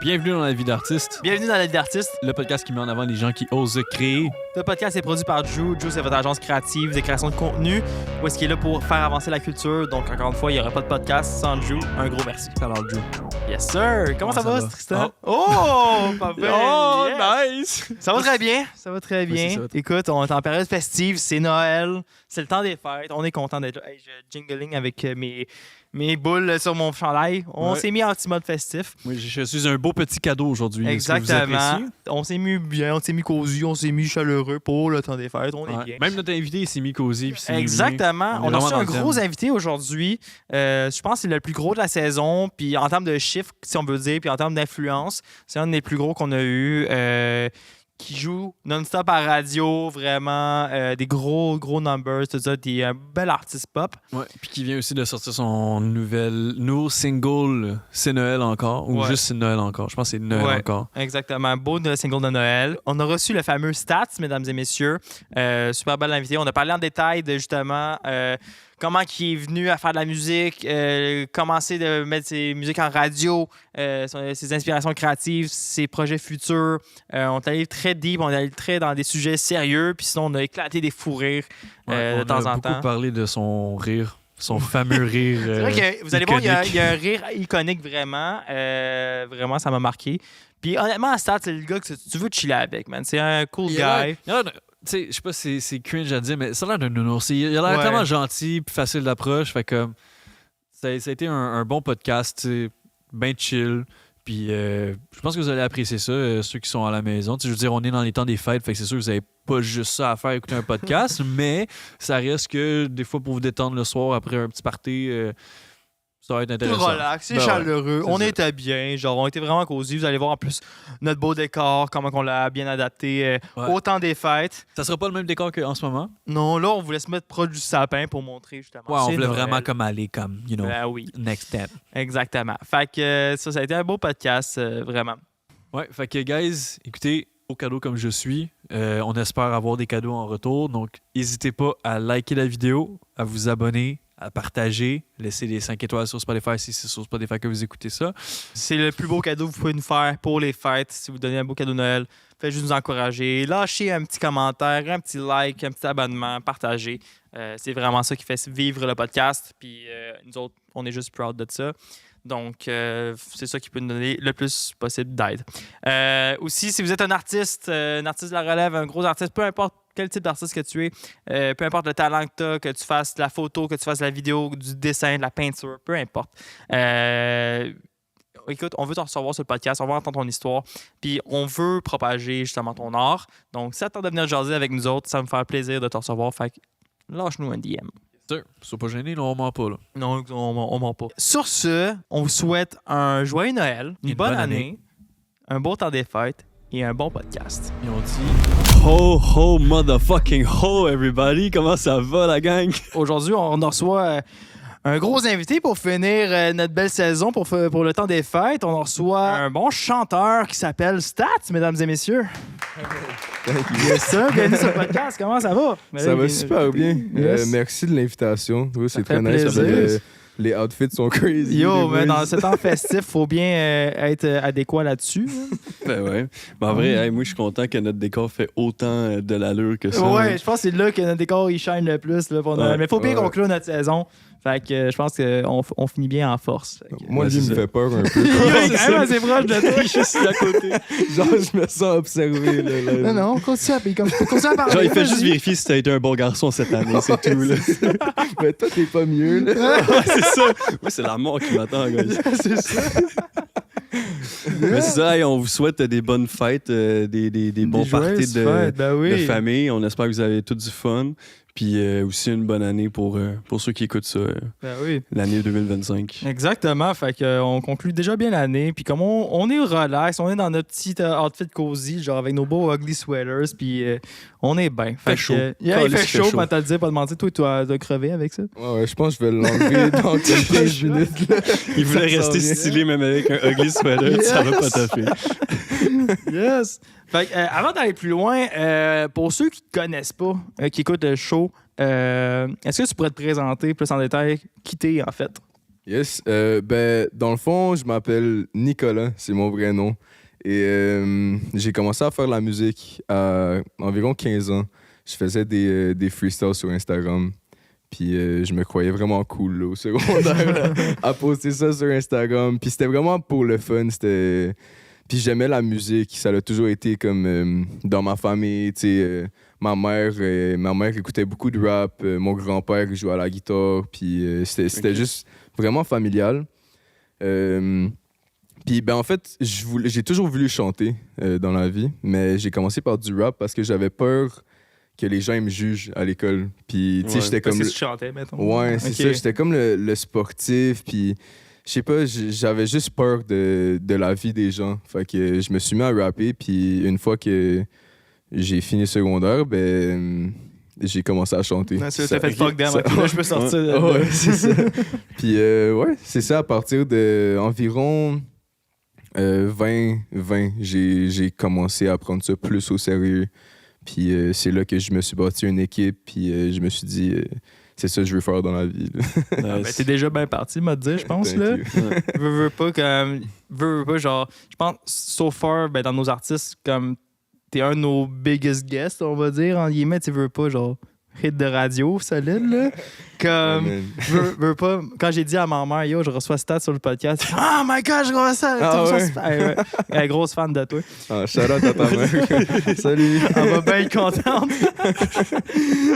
Bienvenue dans la vie d'artiste. Bienvenue dans la vie d'artiste. Le podcast qui met en avant les gens qui osent créer. Le podcast est produit par Drew. Drew, c'est votre agence créative de création de contenu. Où est-ce qu'il est là pour faire avancer la culture. Donc, encore une fois, il n'y aurait pas de podcast sans Drew. Un gros merci. Alors, Drew. Yes, sir. Comment ça va, Tristan? Pas bien. Oh, Yes. nice! Ça va très bien. Ça va très bien. c'est ça. Écoute, on est en période festive. C'est Noël. C'est le temps des fêtes. On est content d'être là. Hey, je jingling avec mes boules sur mon chandail. On s'est mis en petit mode festif. Oui, je suis un beau petit cadeau aujourd'hui. Exactement. On s'est mis bien, on s'est mis cosy, on s'est mis chaleureux pour le temps des fêtes. On est bien. Même notre invité s'est mis cosy. Exactement. On a reçu un gros invité aujourd'hui. Je pense que c'est le plus gros de la saison. Puis en termes de chiffres, si on veut dire, puis en termes d'influence, c'est un des plus gros qu'on a eu. Qui joue non-stop à radio, vraiment, des gros numbers, tout ça, des bel artiste pop. Ouais, puis qui vient aussi de sortir son nouveau single, C'est Noël encore, ou juste C'est Noël encore. Je pense que c'est Noël encore. Exactement, beau single de Noël. On a reçu le fameux Stats, mesdames et messieurs. Super belle invité. On a parlé en détail de justement comment il est venu à faire de la musique, commencer de mettre ses musiques en radio, ses inspirations créatives, ses projets futurs. On est allé très deep, on est allé très dans des sujets sérieux, puis sinon on a éclaté des fous rires de temps en temps. On a beaucoup parlé de son rire, son fameux rire. C'est vrai que vous allez voir, il y a un rire iconique vraiment. Vraiment, ça m'a marqué. Puis honnêtement, à Stat, c'est le gars que tu veux chiller avec, man. C'est un cool guy. Tu sais, je sais pas si c'est cringe à dire, mais ça a l'air d'un nounours. Il a l'air tellement gentil puis facile d'approche. Fait que ça a été un bon podcast, bien chill. Puis je pense que vous allez apprécier ça, ceux qui sont à la maison. Je veux dire, on est dans les temps des fêtes, fait que c'est sûr que vous n'avez pas juste ça à faire, écouter un podcast, mais ça reste que des fois pour vous détendre le soir après un petit party, ça va être intéressant. C'est relax, c'est chaleureux. On était bien, genre on était vraiment cosy. Vous allez voir en plus notre beau décor, comment on l'a bien adapté au temps des fêtes. Ça sera pas le même décor qu'en ce moment? Non, là on voulait se mettre proche du sapin pour montrer justement. Ouais, on voulait vraiment comme aller comme, next step. Exactement. Fait que ça a été un beau podcast, vraiment. Ouais, fait que guys, écoutez, au cadeau comme je suis, on espère avoir des cadeaux en retour. Donc, n'hésitez pas à liker la vidéo, à vous abonner, à partager, laisser les 5 étoiles sur Spotify si c'est sur Spotify que vous écoutez ça. C'est le plus beau cadeau que vous pouvez nous faire pour les fêtes. Si vous donnez un beau cadeau de Noël, faites juste nous encourager. Lâchez un petit commentaire, un petit like, un petit abonnement, partagez. C'est vraiment ça qui fait vivre le podcast. Puis nous autres, on est juste proud de ça. Donc, c'est ça qui peut nous donner le plus possible d'aide. Aussi, si vous êtes un artiste de la relève, un gros artiste, peu importe quel type d'artiste que tu es, peu importe le talent que tu as, que tu fasses de la photo, que tu fasses de la vidéo, du dessin, de la peinture, peu importe. Écoute, on veut te recevoir sur le podcast, on veut entendre ton histoire, puis on veut propager justement ton art. Donc, si ça tente de venir jaser avec nous autres, ça va me faire plaisir de te recevoir. Fait que lâche-nous un DM. Sois pas gêné, là, on ment pas. Là. Non, on ment pas. Sur ce, on vous souhaite un joyeux Noël, une bonne année, un beau temps des fêtes et un bon podcast. Et on dit ho, ho, motherfucking ho, everybody. Comment ça va, la gang? Aujourd'hui, on reçoit un gros invité pour finir notre belle saison pour le temps des fêtes. On reçoit un bon chanteur qui s'appelle Stats, mesdames et messieurs. Yes, sir. Bienvenue sur le podcast. Comment ça va? Ça va super bien. Yes. Merci de l'invitation. Oui, c'est très fait nice. plaisir. Les outfits sont crazy. Yo, mais dans ce temps festif, il faut bien être adéquat là-dessus. Ben ouais. Mais en vrai, moi, je suis content que notre décor fait autant de l'allure que ça. Ouais, je pense que c'est là que notre décor il shine le plus. Là, pour Noël. Mais il faut bien conclure notre saison. Fait que je pense qu'on finit bien en force. Moi, lui, me fait peur un peu. Il est quand même assez proche de toi. Je suis à côté. Genre, je me sens observé. Là. Non, continue à parler. Genre, il fait juste vérifier si t'as été un bon garçon cette année, c'est tout. Là. Mais toi, t'es pas mieux. Là. Ouais, c'est ça. Moi, c'est la mort qui m'attend, gars. C'est ça. Mais c'est ça, hey, on vous souhaite des bonnes fêtes, des bons parties de famille. On espère que vous avez tous du fun. Puis aussi une bonne année pour ceux qui écoutent ça, l'année 2025. Exactement. Fait qu'on conclut déjà bien l'année. Puis comme on est relax, on est dans notre petit outfit cozy, genre avec nos beaux ugly sweaters. Puis on est bien. Fait chaud. Il fait chaud, pas te le dire, pas te mentir. Toi, tu as crevé avec ça? Ouais, je pense que je vais l'enlever dans quelques 15 minutes. Là. Il voulait rester stylé même avec un ugly sweater. Yes. Ça va pas taffer. Yes! Fait avant d'aller plus loin, pour ceux qui ne te connaissent pas, qui écoutent le show, est-ce que tu pourrais te présenter plus en détail qui t'es en fait? Yes. Dans le fond, je m'appelle Nicolas, c'est mon vrai nom. Et j'ai commencé à faire la musique à environ 15 ans. Je faisais des freestyles sur Instagram. Puis je me croyais vraiment cool là, au secondaire là, à poster ça sur Instagram. Puis c'était vraiment pour le fun. Puis j'aimais la musique. Ça a toujours été comme dans ma famille. Ma mère écoutait beaucoup de rap. Mon grand-père jouait à la guitare. Puis c'était juste vraiment familial. Puis en fait, j'ai toujours voulu chanter dans la vie. Mais j'ai commencé par du rap parce que j'avais peur que les gens ils me jugent à l'école. Puis, tu sais, j'étais comme... Parce que tu chantais, mettons. Ouais, c'est ça. J'étais comme le sportif. Puis, je sais pas, j'avais juste peur de la vie des gens. Fait que je me suis mis à rapper. Puis, une fois que j'ai fini secondaire, j'ai commencé à chanter. Non, t'as fait fuck them. Là, je peux sortir. Ouais, c'est ça. Puis, ouais, c'est ça. À partir de environ 20, j'ai commencé à prendre ça plus au sérieux. Puis c'est là que je me suis bâti une équipe, puis je me suis dit, c'est ça que je veux faire dans la vie. T'es déjà bien parti, m'a dit, je pense. Là. Veux pas, genre, je pense, so far, dans nos artistes, comme t'es un de nos biggest guests, on va dire, en guillemets, tu veux pas, genre, hit de radio solide, là. Comme, veux pas, quand j'ai dit à ma mère, yo, je reçois stats sur le podcast, oh my god, je reçois ça. Elle est grosse fan de toi. Ah, shout out à ta mère. Salut. Elle va bien être contente.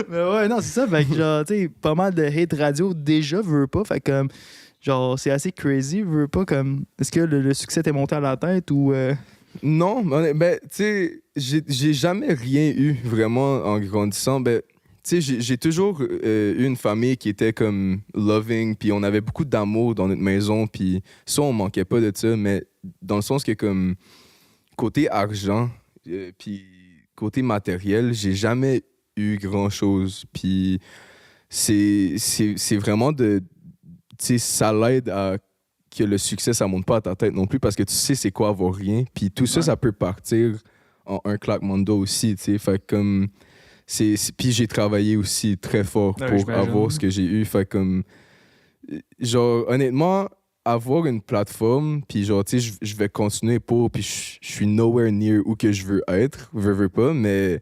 Mais ouais, non, c'est ça. Fait que, genre, tu sais, pas mal de hit radio déjà, veux pas. Fait que, genre, c'est assez crazy, veux pas. Comme, est-ce que le succès t'est monté à la tête ou. Non, tu sais, j'ai jamais rien eu vraiment en grandissant. Tu sais, j'ai toujours eu une famille qui était comme loving, puis on avait beaucoup d'amour dans notre maison, puis ça, on manquait pas de ça, mais dans le sens que comme côté argent, puis côté matériel, j'ai jamais eu grand-chose, puis c'est vraiment tu sais, ça l'aide à que le succès, ça monte pas à ta tête non plus, parce que tu sais c'est quoi avoir rien, puis tout ça, ça peut partir en un claquement de doigts aussi, tu sais, fait comme... Puis j'ai travaillé aussi très fort pour avoir ce que j'ai eu. Fait comme... Genre, honnêtement, avoir une plateforme, puis genre, tu sais, je vais continuer pour... Puis je suis nowhere near où que je veux être, veux pas, mais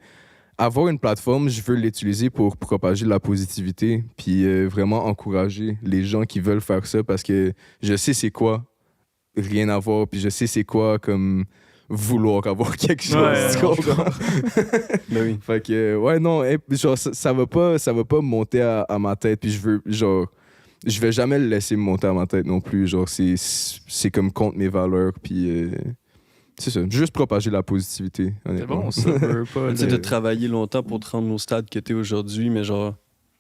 avoir une plateforme, je veux l'utiliser pour propager la positivité, puis vraiment encourager les gens qui veulent faire ça, parce que je sais c'est quoi rien avoir, puis je sais c'est quoi comme... vouloir avoir quelque chose, tu comprends? Ben oui. Fait que, ouais, non, genre, ça va pas me monter à ma tête, puis je vais jamais le laisser me monter à ma tête non plus, genre, c'est comme contre mes valeurs, puis c'est ça, juste propager la positivité, honnêtement. C'est bon, ça. Tu sais, de travailler longtemps pour te rendre au stade que t'es aujourd'hui, mais genre,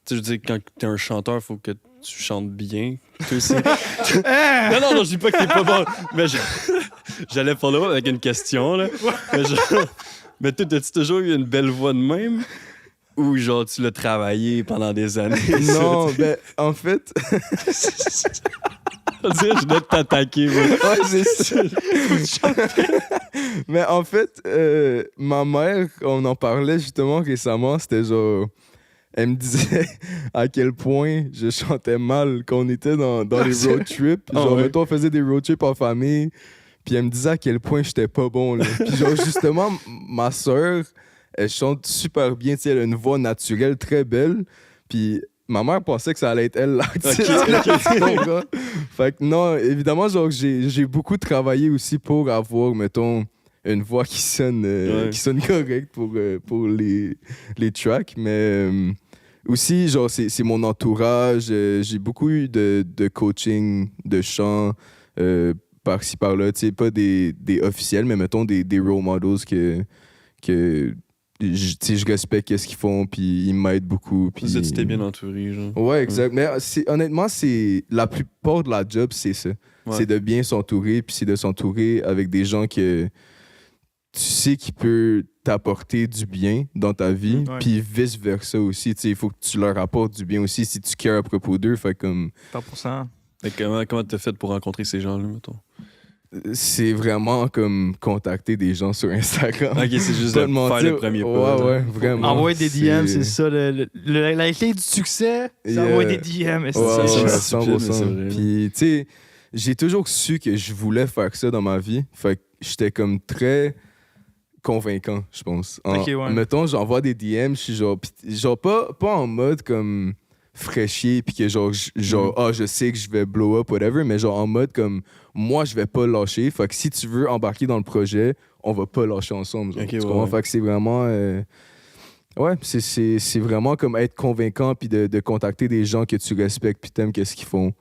tu sais, je veux dire, quand t'es un chanteur, faut que tu chantes bien. Tu sais. non, je dis pas que t'es pas bon, mais j'allais follow avec une question, là. Mais toi, t'as-tu toujours eu une belle voix de même? Ou genre, tu l'as travaillé pendant des années? Non, en fait... Je dois t'attaquer, moi. Ouais, c'est ça. Mais en fait, ma mère, on en parlait justement récemment, c'était genre... Elle me disait à quel point je chantais mal quand on était dans les road trips. Genre, mettons, on faisait des road trips en famille. Puis elle me disait à quel point j'étais pas bon. Là. Puis genre, justement, ma soeur, elle chante super bien. Elle a une voix naturelle très belle. Puis ma mère pensait que ça allait être elle l'artiste. Okay. Fait que non, évidemment, genre, j'ai beaucoup travaillé aussi pour avoir, mettons, une voix qui sonne correcte pour les tracks. Mais aussi, genre, c'est mon entourage. J'ai beaucoup eu de coaching, de chant, par-ci, par-là. Tu sais, pas des officiels, mais mettons des role models que je respecte ce qu'ils font, puis ils m'aident beaucoup. Puis tu t'es bien entouré, genre. Ouais, exact. Mais honnêtement, la plupart de la job, c'est ça. Ouais. C'est de bien s'entourer, puis c'est de s'entourer avec des gens que tu sais qui peut t'apporter du bien dans ta vie, puis vice-versa aussi. Il faut que tu leur apportes du bien aussi si tu cares à propos d'eux. Fait comme... 100%. Mais comment t'as fait pour rencontrer ces gens-là, mettons? c'est vraiment comme contacter des gens sur Instagram. Ok, c'est juste de faire le premier pas. Ouais, vraiment. Envoyer des DM, c'est ça. La clé du succès, c'est envoyer des DM. C'est ouais, ça. 100%. Puis, tu sais, j'ai toujours su que je voulais faire ça dans ma vie. Fait que j'étais comme très convaincant, je pense. Mettons, j'envoie des DM, je suis genre pas en mode comme fraîchier, puis que je sais que je vais blow up, whatever, mais genre en mode comme, moi, je vais pas lâcher. Fait que si tu veux embarquer dans le projet, on va pas lâcher ensemble. Genre, tu comprends? Fait que c'est vraiment... ouais, c'est vraiment comme être convaincant, puis de contacter des gens que tu respectes, puis t'aimes qu'est-ce qu'ils font.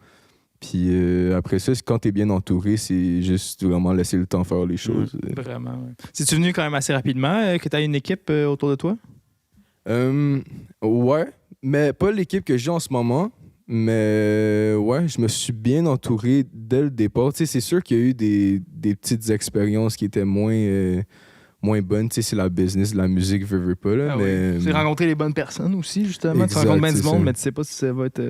Puis après ça, quand t'es bien entouré, c'est juste vraiment laisser le temps faire les choses. Vraiment, ouais. C'est-tu venu quand même assez rapidement que t'as une équipe autour de toi? Ouais, mais pas l'équipe que j'ai en ce moment. Mais ouais, je me suis bien entouré dès le départ. Tu sais, c'est sûr qu'il y a eu des petites expériences qui étaient moins bonnes. Tu sais, c'est la business, la musique, veux pas. Là, mais... Tu as rencontré les bonnes personnes aussi, justement. Exact, tu rencontres bien du monde, ça. mais tu sais pas si ça va être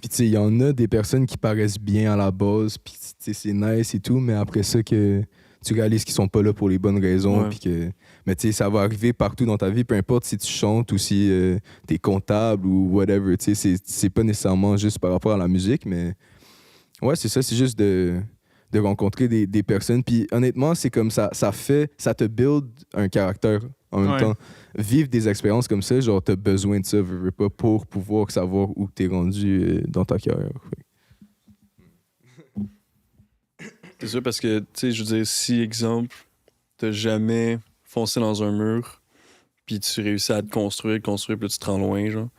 Puis tu sais, il y en a des personnes qui paraissent bien à la base, puis tu sais, c'est nice et tout, mais après ça, que tu réalises qu'ils sont pas là pour les bonnes raisons, puis que... Mais tu sais, ça va arriver partout dans ta vie, peu importe si tu chantes ou si t'es comptable ou whatever. Tu sais, c'est pas nécessairement juste par rapport à la musique, mais ouais, c'est ça, c'est juste de rencontrer des personnes. Puis honnêtement, c'est comme ça te build un caractère en même temps. Vivre des expériences comme ça, genre, t'as besoin de ça, veux pas, pour pouvoir savoir où t'es rendu dans ta carrière. C'est sûr, parce que, tu sais, je veux dire, si, exemple, t'as jamais foncé dans un mur, puis tu réussis à te construire, puis là, tu te rends loin, genre.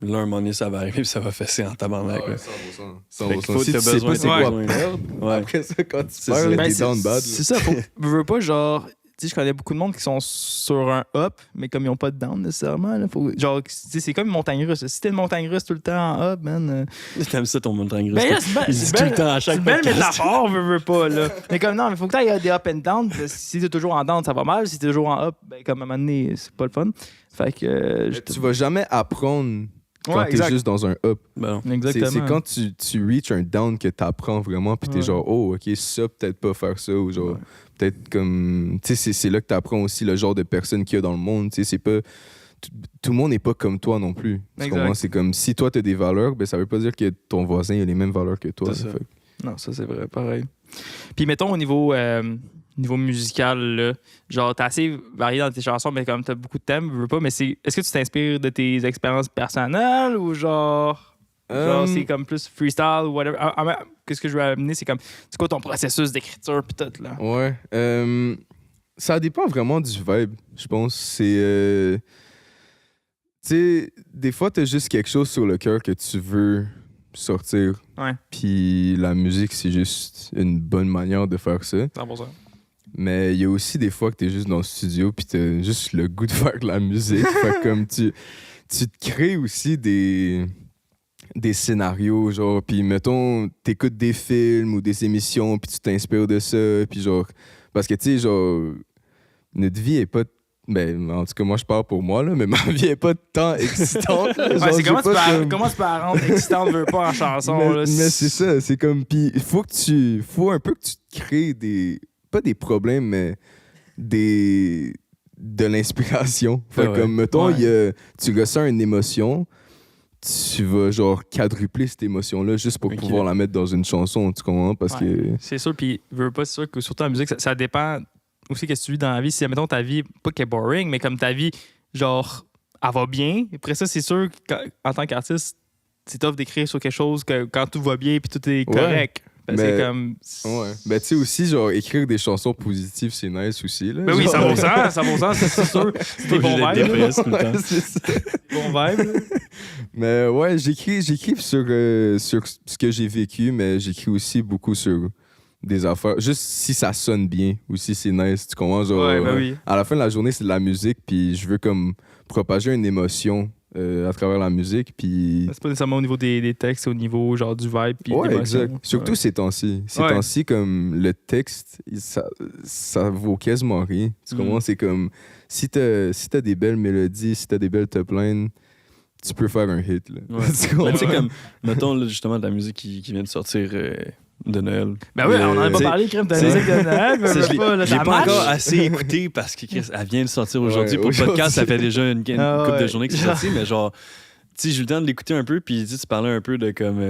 Là, un moment donné, ça va arriver, puis ça va fesser en tabarnak. Ah ouais, 100%. Fait qu'il faut Si t'as tu sais besoin pas c'est de quoi perdre, après ça, quand tu perds, Ben, t'es down bad. c'est ça, veux pas, genre... Tu sais, je connais beaucoup de monde qui sont sur un up, mais comme ils n'ont pas de down nécessairement. Là, genre, c'est comme une montagne russe. Si t'es une montagne russe tout le temps en up, man. T'aimes ça ton montagne russe? Ben là, c'est une belle métaphore, veux pas, là. Mais comme non, mais faut que t'ailles des up and down. Si t'es toujours en down, ça va mal. Si t'es toujours en up, ben comme à un moment donné, c'est pas le fun. Fait que. Tu vas jamais apprendre quand t'es juste dans un up. Ben exactement. C'est quand tu reach un down que t'apprends vraiment, puis t'es genre, oh, ok, ça, peut-être pas faire ça, ou genre, peut-être comme. Tu sais, c'est là que t'apprends aussi le genre de personnes qu'il y a dans le monde. Tu sais, c'est pas. Tout le monde n'est pas comme toi non plus. C'est comme si toi, t'as des valeurs, ben ça veut pas dire que ton voisin a les mêmes valeurs que toi. Ça. Non, ça, c'est vrai, pareil. Puis, mettons, au niveau musical, là, genre, t'es assez varié dans tes chansons, mais comme t'as beaucoup de thèmes, veux pas, mais est-ce que tu t'inspires de tes expériences personnelles ou genre c'est comme plus freestyle ou whatever? Qu'est-ce que je veux amener, c'est comme, c'est quoi ton processus d'écriture pis tout, là? Ouais. Ça dépend vraiment du vibe, je pense. C'est... tu sais, des fois, t'as juste quelque chose sur le cœur que tu veux sortir. Ouais. Puis la musique, c'est juste une bonne manière de faire ça. 100%. Mais il y a aussi des fois que t'es juste dans le studio puis t'as juste le goût de faire de la musique. Fait comme tu te crées aussi des scénarios, genre, puis mettons, t'écoutes des films ou des émissions puis tu t'inspires de ça, puis genre... Parce que, tu sais, genre, notre vie est pas... Ben, en tout cas, moi, je parle pour moi, là, mais ma vie est pas tant excitante. Là, genre, c'est comment tu peux la rendre excitante, veux pas, en chanson, mais, là? Mais c'est ça, c'est comme... Puis il faut un peu que tu te crées des... Pas des problèmes, mais de l'inspiration. Fait comme, mettons, tu ressens une émotion, tu vas genre quadrupler cette émotion-là juste pour pouvoir la mettre dans une chanson, tu comprends? Parce que... C'est sûr, puis veux pas, c'est sûr que surtout en musique, ça dépend aussi qu'est-ce que tu vis dans la vie. Si, mettons, ta vie, pas qu'elle est boring, mais comme ta vie, genre, elle va bien. Après ça, c'est sûr qu'en tant qu'artiste, c'est tough d'écrire sur quelque chose que quand tout va bien puis tout est correct. Ben, mais, c'est comme... Ouais. Ben, tu sais aussi, genre, écrire des chansons positives, c'est nice aussi, là. Ben oui, ça vaut sens, c'est sûr. C'est des bons vibes. C'est ça. Bon vibe. Mais ouais, j'écris sur ce que j'ai vécu, mais j'écris aussi beaucoup sur des affaires. Juste si ça sonne bien ou si c'est nice, tu comprends? Genre, à la fin de la journée, c'est de la musique, puis je veux comme propager une émotion à travers la musique, puis... C'est pas nécessairement au niveau des textes, au niveau genre du vibe, puis ouais, l'émotion. exact. Surtout ces temps-ci. Ces temps-ci, comme le texte, ça vaut quasiment rien. Tu comprends? C'est comme... Si t'as des belles mélodies, si t'as des belles top lines, tu peux faire un hit, là. Ouais. Tu sais, comme, mettons, là, justement, de la musique qui vient de sortir de Noël. Ben oui, on en a pas parlé, Crème, de la musique de Noël. Je l'ai pas encore assez écouté parce que Chris, elle vient de sortir aujourd'hui. Pour le podcast, ça fait déjà une couple de journées que c'est sorti, mais genre, tu sais, j'ai eu le temps de l'écouter un peu, puis tu parlais un peu de comme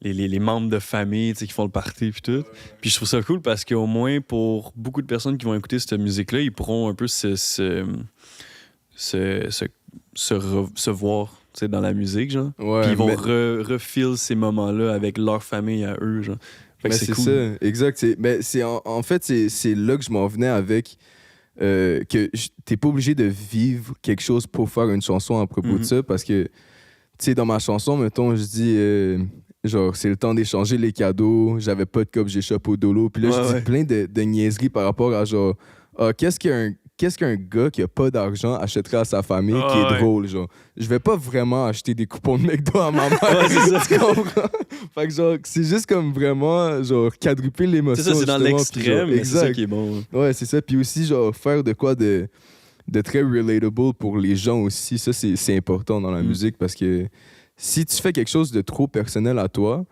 les membres de famille, tu sais, qui font le party, puis tout. Puis je trouve ça cool parce qu'au moins, pour beaucoup de personnes qui vont écouter cette musique-là, ils pourront un peu se voir dans la musique, genre. Ouais, puis ils vont refeel ces moments-là avec leur famille à eux, genre. Fait que c'est cool. ça, exact. En fait, c'est là que je m'en venais avec que t'es pas obligé de vivre quelque chose pour faire une chanson à propos de ça, parce que, tu sais, dans ma chanson, mettons, je dis, genre, c'est le temps d'échanger les cadeaux, j'avais pas de cop, j'échappe au dolo, puis là, je dis plein de niaiseries par rapport à, genre, qu'est-ce qu'un gars qui a pas d'argent achèterait à sa famille qui est drôle, genre. Je vais pas vraiment acheter des coupons de McDo à ma mère. C'est ça. Tu comprends? Fait que genre, c'est juste comme vraiment, genre, quadrupler l'émotion. C'est ça, c'est dans l'extrême, mais c'est ça exact. qui est bon. Ouais, c'est ça. Puis aussi, genre, faire de quoi de très relatable pour les gens aussi. Ça, c'est important dans la musique parce que si tu fais quelque chose de trop personnel à toi...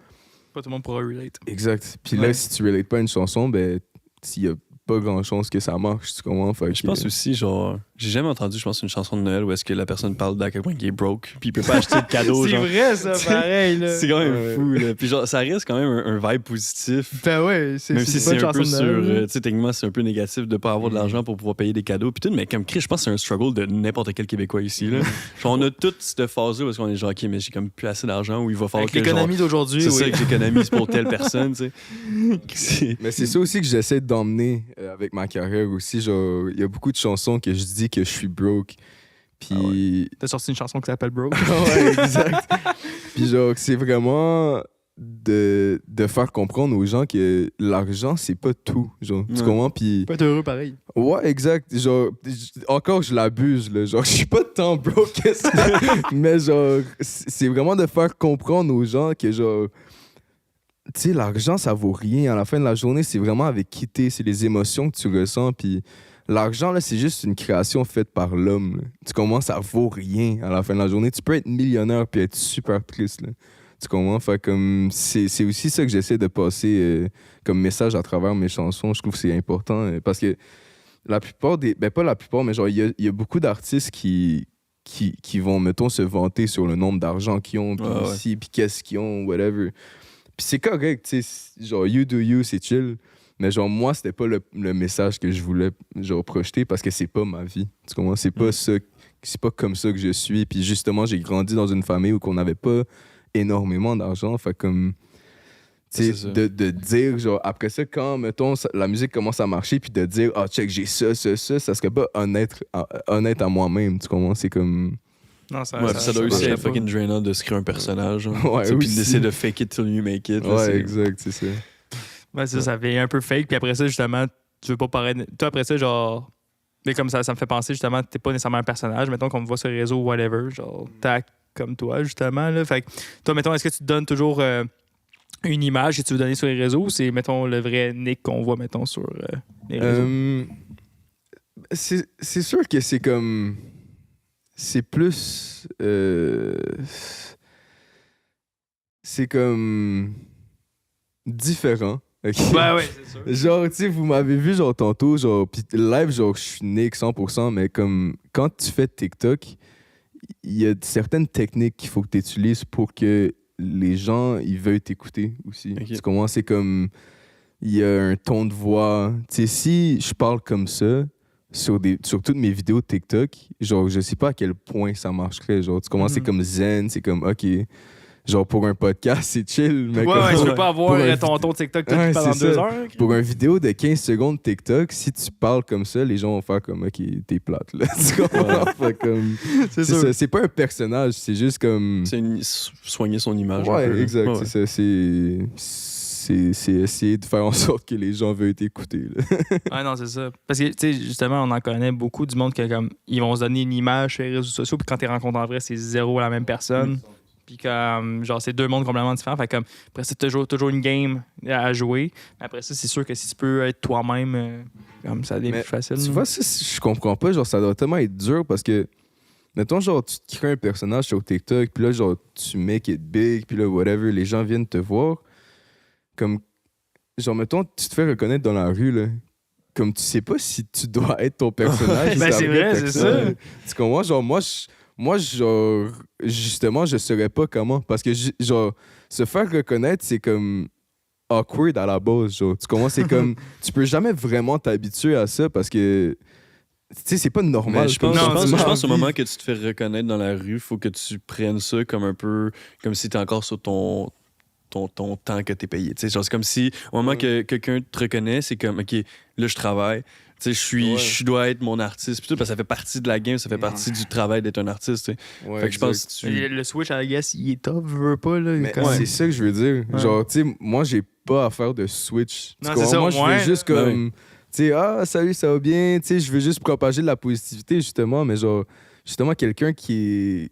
Pas tout le monde pourra relate. Exact. Puis là, si tu relates pas à une chanson, ben, s'il y a pas grand chose que ça marche, tu comprends? Je pense aussi, genre, j'ai jamais entendu, je pense, une chanson de Noël où est-ce que la personne parle d'à quel point il est broke, puis il peut pas acheter de cadeau. C'est vrai, ça, pareil, là. C'est quand même fou, là. Puis genre, ça reste quand même un vibe positif. Ben ouais, c'est même si une bonne c'est un peu chanson de Noël. tu sais, techniquement, c'est un peu négatif de pas avoir de l'argent pour pouvoir payer des cadeaux. Puis tout, mais comme Chris, je pense que c'est un struggle de n'importe quel Québécois ici, là. Genre, on a toute cette phase-là parce qu'on est genre, OK, mais j'ai comme plus assez d'argent où il va falloir que l'économie d'aujourd'hui, c'est ça que j'économise pour telle personne, tu sais. Mais c'est ça aussi que j'essaie d'emmener avec ma carrière aussi. Genre, il y a beaucoup de chansons que je dis que je suis broke. Puis. T'as sorti une chanson qui s'appelle Broke. Ouais, exact. Puis genre, c'est vraiment de faire comprendre aux gens que l'argent, c'est pas tout. Genre, tu comprends? Puis. Pas être heureux pareil. Ouais, exact. Genre, encore, je l'abuse, là. Genre, je suis pas tant broke que ça. Mais genre, c'est vraiment de faire comprendre aux gens que genre. Tu sais, l'argent, ça vaut rien. À la fin de la journée, c'est vraiment avec qui t'es, c'est les émotions que tu ressens. Puis l'argent, là, c'est juste une création faite par l'homme. Là. Tu comprends? Ça vaut rien à la fin de la journée. Tu peux être millionnaire puis être super triste. Là. Tu comprends? Fait comme, c'est aussi ça que j'essaie de passer comme message à travers mes chansons. Je trouve que c'est important parce que la plupart des... Ben, pas la plupart, mais genre, il y a beaucoup d'artistes qui vont, mettons, se vanter sur le nombre d'argent qu'ils ont, puis ici, puis qu'est-ce qu'ils ont, whatever. Puis c'est correct, tu sais, genre, you do you, c'est chill. Mais genre, moi, c'était pas le message que je voulais, genre, projeter parce que c'est pas ma vie. Tu comprends? C'est pas ça, c'est pas comme ça que je suis. Puis justement, j'ai grandi dans une famille où on n'avait pas énormément d'argent. Fait comme, tu sais, de dire, genre, après ça, quand, mettons, la musique commence à marcher, puis de dire, ah, check, j'ai ça serait pas honnête à moi-même. Tu comprends? C'est comme... Non, ça doit aussi être fucking drainant de se créer un personnage. Puis d'essayer de fake it till you make it. Là, exact, c'est ça. Ouais, ça fait un peu fake. Puis après ça, justement, tu veux pas paraître. Toi, après ça, genre. Mais comme ça me fait penser, justement, t'es pas nécessairement un personnage. Mettons qu'on me voit sur les réseaux ou whatever. Genre, tac, comme toi, justement. Là. Fait que, toi, mettons, est-ce que tu te donnes toujours une image que tu veux donner sur les réseaux ou c'est, mettons, le vrai Nick qu'on voit, mettons, sur les réseaux? C'est sûr que c'est comme. C'est plus... c'est comme... différent. Okay? Ouais, c'est sûr. Genre, tu sais, vous m'avez vu, genre, tantôt, genre, pis live, genre, je suis Nick 100%, mais comme, quand tu fais TikTok, il y a certaines techniques qu'il faut que tu utilises pour que les gens, ils veuillent t'écouter aussi. Okay. Tu comprends? C'est comme... Il y a un ton de voix. Tu sais, si je parle comme ça... Sur toutes mes vidéos TikTok, genre, je sais pas à quel point ça marcherait. Genre, tu commences, c'est comme zen, c'est comme, OK. Genre, pour un podcast, c'est chill. Mais tu peux pas avoir ton TikTok qui parle en 2 heures. Pour une vidéo de 15 secondes TikTok, si tu parles comme ça, les gens vont faire comme, OK, t'es plate, là. Tu comprends? Comme, c'est pas un personnage, c'est juste comme... C'est soigner son image. Ouais, un peu. Exact. Ouais. C'est ça, c'est essayer de faire en sorte que les gens veuillent t'écouter. Ouais, non, c'est ça. Parce que, tu sais, justement, on en connaît beaucoup du monde qui, comme, ils vont se donner une image sur les réseaux sociaux, puis quand tu les rencontres en vrai, c'est zéro la même personne. Puis comme, genre, c'est 2 mondes complètement différents. Fait comme, après, c'est toujours une game à jouer. Après ça, c'est sûr que si tu peux être toi-même, comme ça devient plus facile. Tu vois, ça, je comprends pas. Genre, ça doit tellement être dur parce que, mettons, genre, tu te crées un personnage sur TikTok, puis là, genre, tu make it big, puis là, whatever, les gens viennent te voir. comme, genre, mettons, tu te fais reconnaître dans la rue, là. Comme tu sais pas si tu dois être ton personnage. Ben, c'est vrai, c'est ça. Tu comprends? Genre, moi, genre, justement, je saurais pas comment. Parce que, genre, se faire reconnaître, c'est comme awkward à la base, genre. Tu comprends? C'est comme, tu peux jamais vraiment t'habituer à ça parce que, tu sais, c'est pas normal. Je pense au moment que tu te fais reconnaître dans la rue, faut que tu prennes ça comme un peu, comme si t'es encore sur ton temps que t'es payé. Genre, c'est comme si, au moment que quelqu'un te reconnaît, c'est comme, OK, là, je travaille. Je dois être mon artiste. Puis tout, parce que ça fait partie de la game, ça fait partie du travail d'être un artiste. Ouais, fait que je pense que le switch, I guess, il est top, je veux pas. Là, mais c'est ça que je veux dire. Ouais. Genre, tu sais, moi, j'ai pas à faire de switch. Non, c'est ça, moi, je veux juste comme, tu sais, salut, ça va bien. Tu sais, je veux juste propager de la positivité, justement. Mais genre, justement, quelqu'un qui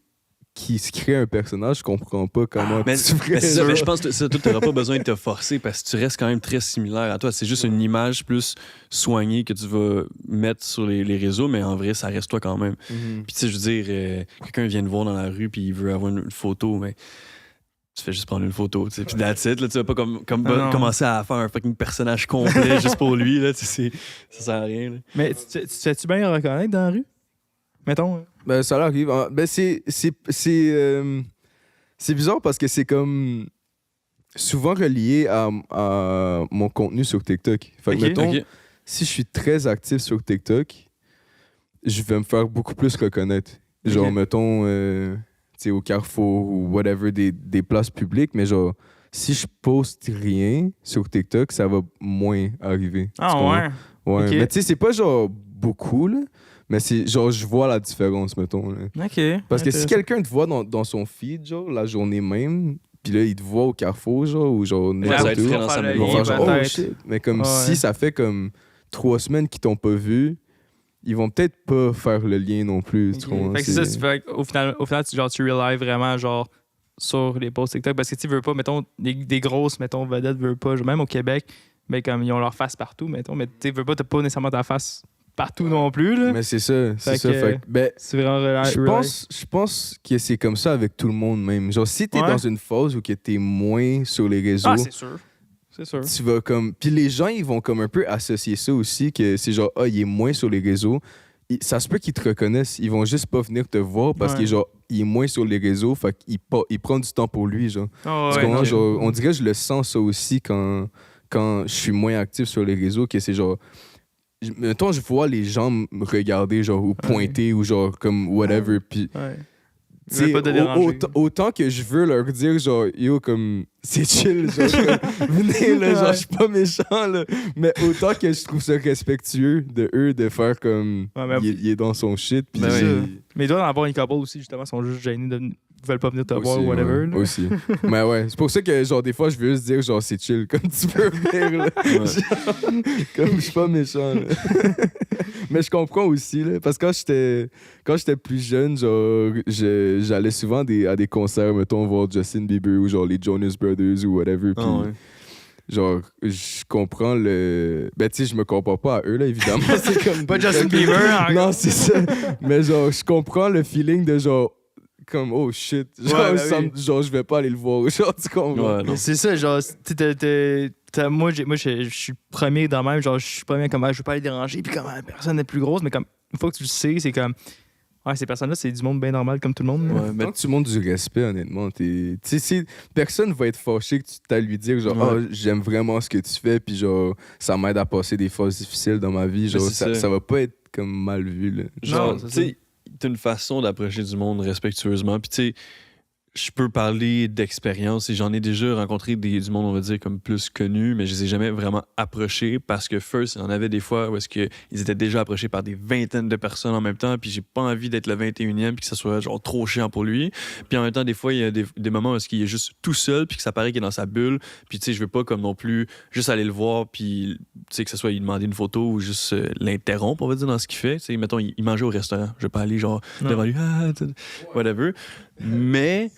se crée un personnage, je comprends pas comment mais je pense que ça, tu n'auras pas besoin de te forcer parce que tu restes quand même très similaire à toi. C'est juste une image plus soignée que tu vas mettre sur les réseaux, mais en vrai, ça reste toi quand même. Puis tu sais, je veux dire, quelqu'un vient te voir dans la rue puis il veut avoir une photo, mais tu fais juste prendre une photo, tu sais. Puis that's it, là, tu vas pas commencer à faire un fucking personnage complet juste pour lui, là, ça sert à rien. Là. Mais tu te fais-tu bien reconnaître dans la rue? Mettons. Ben, ça arrive. Ben, c'est bizarre parce que c'est comme souvent relié à mon contenu sur TikTok. Fait que, mettons, si je suis très actif sur TikTok, je vais me faire beaucoup plus reconnaître. Genre, mettons, tu sais, au Carrefour ou whatever, des places publiques, mais genre, si je poste rien sur TikTok, ça va moins arriver. Ah ouais? Ouais, mais tu sais, c'est pas genre beaucoup, là. Mais c'est genre, je vois la différence, mettons. Là. OK. Parce que si quelqu'un te voit dans son feed, genre, la journée même, puis là, il te voit au Carrefour, genre, ou genre, n'importe où, ils vont faire genre, oh shit. Mais comme si ça fait comme 3 semaines qu'ils t'ont pas vu, ils vont peut-être pas faire le lien non plus. Tu comprends? Fait que c'est ça, tu fais, au final tu rely vraiment, genre, sur les posts TikTok. Parce que tu veux pas, mettons, des grosses, mettons, vedettes, veux pas, même au Québec, mais comme ils ont leur face partout, mettons, mais tu veux pas, t'as pas nécessairement ta face partout non plus, là. Mais c'est ça, c'est ça. C'est vraiment je pense que c'est comme ça avec tout le monde même. Genre, si t'es dans une phase où que t'es moins sur les réseaux... Ah, c'est sûr. C'est sûr. Tu vas comme... Puis les gens, ils vont comme un peu associer ça aussi, que c'est genre, il est moins sur les réseaux. Ça se peut qu'ils te reconnaissent. Ils vont juste pas venir te voir parce qu'il est moins sur les réseaux, fait qu'il prend du temps pour lui, genre. Genre, on dirait que je le sens ça aussi quand je suis moins actif sur les réseaux, que c'est genre... Mettons, je vois les gens me regarder, genre, ou pointer, ou genre, comme whatever, puis... Autant que je veux leur dire, genre, yo, comme, c'est chill, genre, venez, là, genre, je suis pas méchant, là. Mais autant que je trouve ça respectueux de eux de faire comme, il est dans son shit, puis... Mais il doit en avoir une couple aussi, justement, sont juste gênés de... veulent pas venir te voir ou whatever. Ouais, aussi. Mais ouais, c'est pour ça que, genre, des fois, je veux juste dire, genre, c'est chill, comme tu peux venir, là. Genre, comme je suis pas méchant, là. Mais je comprends aussi, là, parce que quand j'étais plus jeune, genre, j'allais souvent à des concerts, mettons, voir Justin Bieber ou genre les Jonas Brothers ou whatever, puis... Genre, je comprends le... Ben, tu sais, je me compare pas à eux, là, évidemment. C'est comme... Pas Justin Bieber. Non, c'est ça. Mais genre, je comprends le feeling de genre... Comme, oh shit. Genre, genre je vais pas aller le voir. Genre, tu comprends? C'est ça, genre, moi, je suis premier dans même. Genre, je suis premier comme, je veux pas aller déranger. Puis, comme, personne n'est plus grosse. Mais comme, une fois que tu le sais, c'est comme... Ouais, ces personnes-là, c'est du monde bien normal comme tout le monde. Ouais, mais tant que tu montres du respect, honnêtement, tu sais, personne va être fâché que tu t'as lui dire genre, j'aime vraiment ce que tu fais, puis genre, ça m'aide à passer des phases difficiles dans ma vie. Genre, ça va pas être comme mal vu, là. Genre, tu sais, t'as une façon d'approcher du monde respectueusement, puis tu sais, je peux parler d'expérience et j'en ai déjà rencontré du monde, on va dire, comme plus connu, mais je les ai jamais vraiment approchés parce que first, il y en avait des fois où est-ce qu'ils étaient déjà approchés par des vingtaines de personnes en même temps, puis j'ai pas envie d'être le 21e puis que ça soit genre trop chiant pour lui. Puis en même temps, des fois, il y a des moments où est-ce qu'il est juste tout seul puis que ça paraît qu'il est dans sa bulle, puis tu sais, je veux pas comme non plus juste aller le voir puis tu sais que ce soit lui demander une photo ou juste l'interrompre, on va dire, dans ce qu'il fait. Tu sais, mettons, il mangeait au restaurant, je vais pas aller genre devant lui, whatever. Mais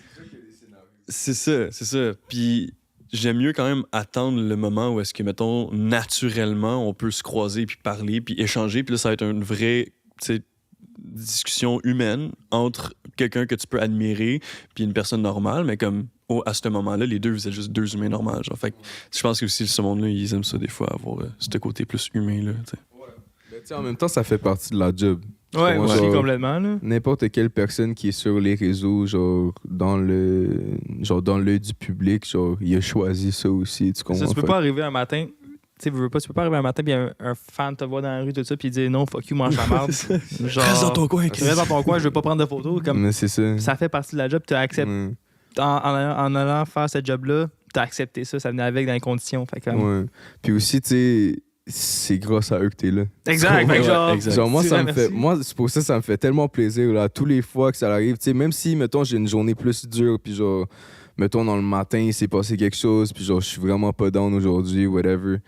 c'est ça. Puis j'aime mieux quand même attendre le moment où est-ce que, mettons, naturellement, on peut se croiser, puis parler, puis échanger. Puis là, ça va être une vraie discussion humaine entre quelqu'un que tu peux admirer puis une personne normale. Mais comme à ce moment-là, les deux, vous êtes juste deux humains normaux. Genre. Fait que je pense que aussi, ce monde-là, ils aiment ça des fois, avoir ce côté plus humain. Là, en même temps, ça fait partie de la job. Ouais, aussi complètement. Là. N'importe quelle personne qui est sur les réseaux, genre dans l'œil du public, genre il a choisi ça aussi. Tu comprends? Tu peux pas arriver un matin. Tu peux pas arriver un matin puis un fan te voit dans la rue tout ça puis dire non, fuck you, mange la merde. Genre, reste dans ton coin, reste dans ton coin, je veux pas prendre de photos. Comme, mais c'est ça. Ça fait partie de la job, tu acceptes. En allant faire ce job-là, tu as accepté ça, ça venait avec dans les conditions. Fait comme... Ouais. Puis aussi, tu sais, c'est grâce à eux que t'es là. Exact. Genre moi, c'est pour ça que ça me fait tellement plaisir là, tous les fois que ça arrive. Tu sais, même si, mettons, j'ai une journée plus dure, puis genre, mettons, dans le matin, il s'est passé quelque chose, puis genre, je suis vraiment pas down aujourd'hui, whatever.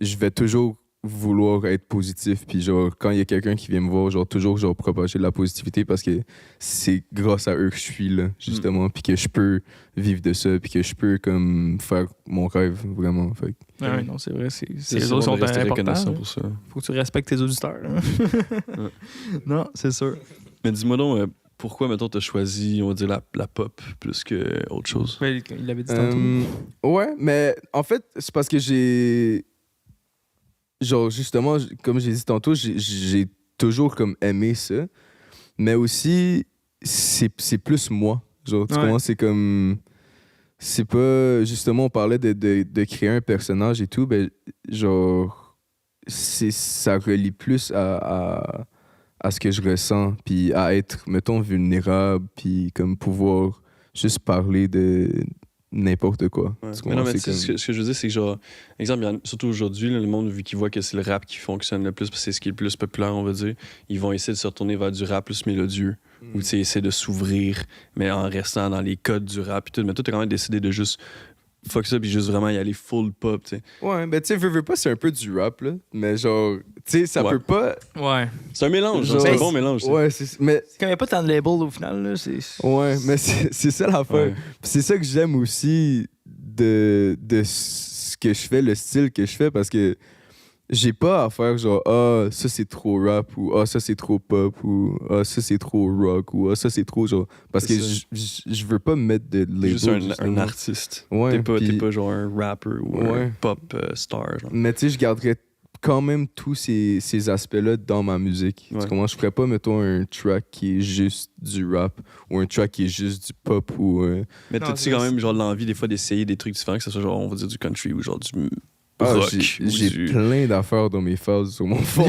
Je vais toujours vouloir être positif, puis genre, quand il y a quelqu'un qui vient me voir, genre, toujours, genre, propager de la positivité parce que c'est grâce à eux que je suis là, justement, puis que je peux vivre de ça, puis que je peux, comme, faire mon rêve, vraiment. Fait. Ouais, non, c'est vrai, les autres sont importants pour ça. Faut que tu respectes tes auditeurs. Non, c'est sûr. Mais dis-moi donc, pourquoi, mettons, t'as choisi, on va dire, la pop plus que autre chose? Ouais, il l'avait dit tantôt. Ouais, mais en fait, c'est parce que j'ai... Genre, justement, comme j'ai dit tantôt, j'ai toujours comme aimé ça. Mais aussi, c'est plus moi. Genre, tu comprends? C'est comme... C'est pas... Justement, on parlait de créer un personnage et tout. Ben, genre, ça relie plus à ce que je ressens. Puis à être, mettons, vulnérable. Puis comme pouvoir juste parler de... n'importe quoi. Ouais. Mais non, mais ce que je veux dire, c'est que genre, exemple, surtout aujourd'hui, le monde, vu qu'ils voient que c'est le rap qui fonctionne le plus, parce que c'est ce qui est le plus populaire, on va dire, ils vont essayer de se retourner vers du rap plus mélodieux, ou essayer de s'ouvrir, mais en restant dans les codes du rap et tout. Mais toi, t'as quand même décidé de juste fuck ça, puis juste vraiment y aller full pop, tu sais. Ouais, ben tu sais, veux pas, c'est un peu du rap, là, mais genre, tu sais, ça peut pas... Ouais. C'est un mélange, genre, c'est un bon mélange. Ouais, mais... C'est quand même pas tant de label au final, là, Ouais, mais c'est ça l'affaire. Ouais. C'est ça que j'aime aussi de ce que je fais, le style que je fais, parce que j'ai pas à faire genre ça c'est trop rap ou ça c'est trop pop ou ça c'est trop rock ou ça c'est trop genre parce que je veux pas me mettre de label. Juste un artiste. Ouais, t'es pas genre un rapper ou un pop star. Genre. Mais tu sais, je garderais quand même tous ces aspects-là dans ma musique. Ouais. Comment je ferais pas, mettons, un track qui est juste du rap ou un track qui est juste du pop ou... Mais t'as-tu quand même genre l'envie des fois d'essayer des trucs différents, que ce soit genre, on va dire, du country ou genre du rock? J'ai plein d'affaires dans mes files sur mon phone.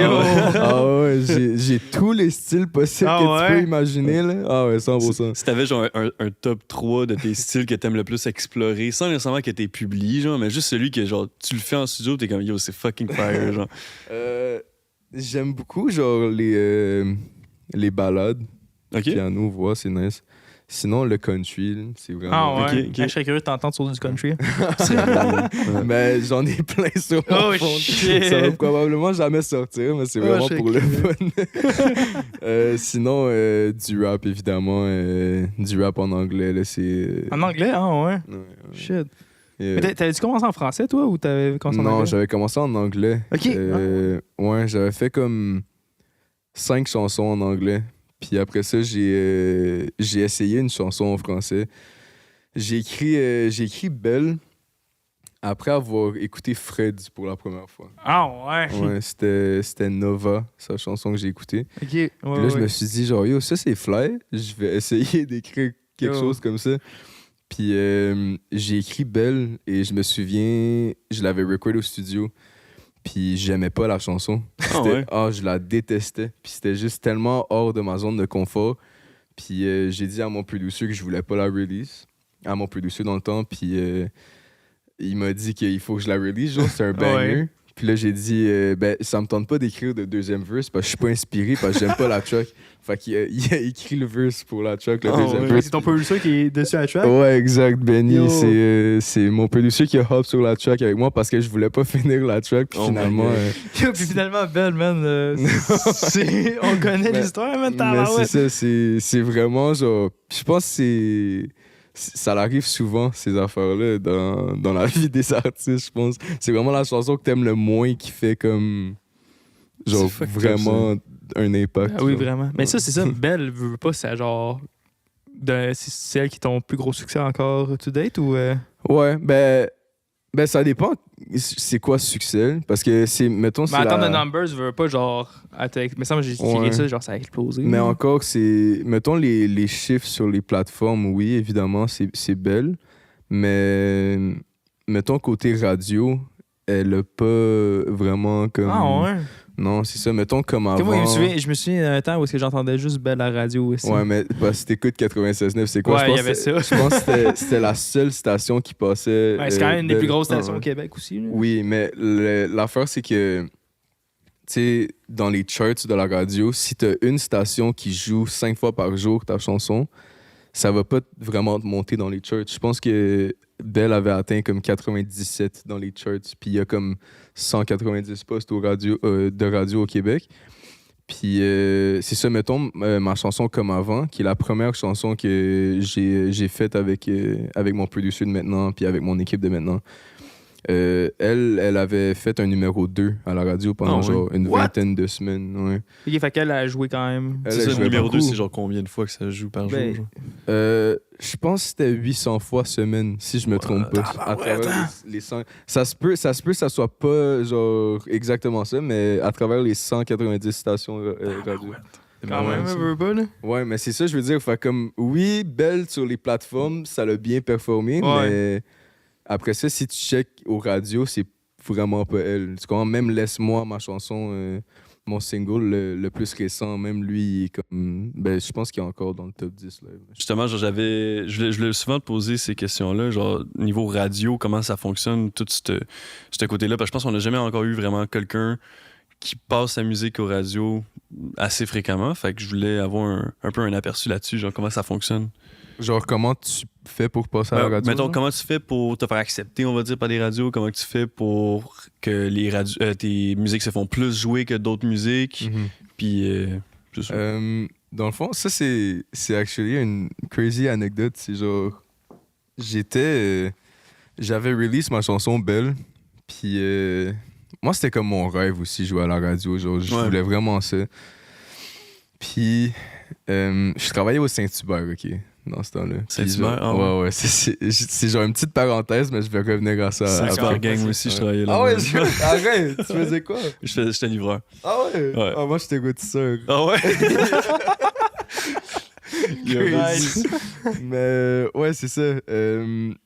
J'ai tous les styles possibles que tu peux imaginer. Là. Ah ouais, 100%. Si t'avais genre un top 3 de tes styles que t'aimes le plus explorer, sans nécessairement que t'aies publié, genre, mais juste celui que genre tu le fais en studio, t'es comme yo, c'est fucking fire, genre. J'aime beaucoup genre les ballades. Ok. Piano, voix, c'est nice. Sinon, le country, c'est vraiment... Ah ouais? Ok. Je serais curieux de t'entendre sur du country. Mais j'en ai plein sur mon phone. Shit. Ça va probablement jamais sortir, mais c'est vraiment pour le fun. Sinon, du rap, évidemment. Du rap en anglais, là, c'est... En anglais, hein, ouais? Ouais. Shit. Mais t'avais-tu commencé en français, toi, ou t'avais commencé en anglais? Non, j'avais commencé en anglais. OK. Ouais, j'avais fait comme 5 chansons en anglais. Puis après ça, j'ai essayé une chanson en français. J'ai écrit Belle après avoir écouté Fred pour la première fois. Ah ouais? Ouais, c'était Nova, sa chanson que j'ai écoutée. OK. Puis là, je me suis dit, genre, yo, ça c'est fly. Je vais essayer d'écrire quelque chose comme ça. Puis j'ai écrit Belle et je me souviens, je l'avais recordé au studio. Puis j'aimais pas la chanson. Je la détestais. Puis c'était juste tellement hors de ma zone de confort. Puis j'ai dit à mon producer que je voulais pas la release. À mon producer dans le temps. Puis il m'a dit qu'il faut que je la release. Genre, c'est un banger. Puis là, j'ai dit, ça me tente pas d'écrire de deuxième verse parce que je suis pas inspiré, parce que j'aime pas la track. Fait qu'il a écrit le verse pour la track, le deuxième verse. C'est ton producer qui est dessus à la track? Ouais, exact, Benny. C'est mon producer qui a hop sur la track avec moi parce que je voulais pas finir la track. Puis finalement... Puis finalement, Belle, man, on connaît l'histoire, man. Mais c'est ça, c'est vraiment genre... Je pense que ça arrive souvent, ces affaires-là, dans la vie des artistes, je pense. C'est vraiment la chanson que t'aimes le moins qui fait comme... Genre, vraiment un impact. Ah oui, vraiment. Mais ça, c'est ça. Belle veut pas, c'est genre... c'est celles qui t'ont plus gros succès encore to date ou. Ouais, ben ça dépend. C'est quoi succès? Parce que c'est, mettons, c'est mais attends, The Numbers, je veux pas genre. Mais ça, j'ai tiré ça, genre ça a explosé. Mais encore, c'est. Mettons les chiffres sur les plateformes, oui, évidemment, c'est belle. Mais mettons côté radio, elle a pas vraiment comme. Ah ouais? Non, c'est ça. Mettons comme avant. Moi, je me souviens d'un temps où j'entendais juste Belle à la radio aussi. Ouais, mais si t'écoutes 96.9, c'est quoi? Ouais, il y avait ça. Je pense que c'était la seule station qui passait. Ouais, c'est quand même une des plus grosses stations au Québec aussi. Là. Oui, mais l'affaire, c'est que, tu sais, dans les charts de la radio, si t'as une station qui joue 5 fois par jour ta chanson, ça va pas vraiment te monter dans les charts. Je pense que Belle avait atteint comme 97 dans les charts, puis il y a comme 190 postes de radio au Québec. Puis c'est ça, mettons, ma chanson Comme Avant, qui est la première chanson que j'ai faite avec mon producer de maintenant, puis avec mon équipe de maintenant. Elle avait fait un numéro 2 à la radio pendant genre une vingtaine de semaines. Ouais. Ok, fait qu'elle a joué quand même. C'est ça, le numéro 2, c'est genre combien de fois que ça joue par jour? Je pense que c'était 800 fois semaine, si je me trompe pas. À travers les 100... Ça se peut que ça soit pas genre exactement ça, mais à travers les 190 stations radio. Quand même, un peu pas, là. Ouais, mais c'est ça, je veux dire. Fait comme, oui, Belle sur les plateformes, ça l'a bien performé, mais après ça, si tu check aux radios, c'est vraiment pas elle. Tu comprends? Même Laisse-moi, ma chanson, mon single le plus récent, même lui, il est comme. Ben, je pense qu'il est encore dans le top 10. Là. Justement, genre, je voulais souvent te poser ces questions-là, genre, niveau radio, comment ça fonctionne, tout ce côté-là. Parce que je pense qu'on n'a jamais encore eu vraiment quelqu'un qui passe sa musique aux radios assez fréquemment. Fait que je voulais avoir un peu un aperçu là-dessus, genre, comment ça fonctionne. Genre, comment tu fais pour passer à la radio? Mettons, comment tu fais pour te faire accepter, on va dire, par les radios? Comment tu fais pour que tes musiques se font plus jouer que d'autres musiques? Puis, c'est ça. Dans le fond, ça, c'est actually une crazy anecdote. C'est genre, j'avais release ma chanson Belle, puis moi, c'était comme mon rêve aussi, jouer à la radio. Genre, je voulais vraiment ça. Puis, je travaillais au Saint-Hubert, OK? Dans ce temps-là. Saint-Hubert, ouais. C'est genre une petite parenthèse, mais je vais revenir à ça. Saint-Hubert Gang aussi, je travaillais là. Ah ouais, arrête, tu faisais quoi? J'étais livreur. Ah ouais? Ah, moi, j'étais goûtisseur. Ah ouais? Nice. Mais ouais, c'est ça.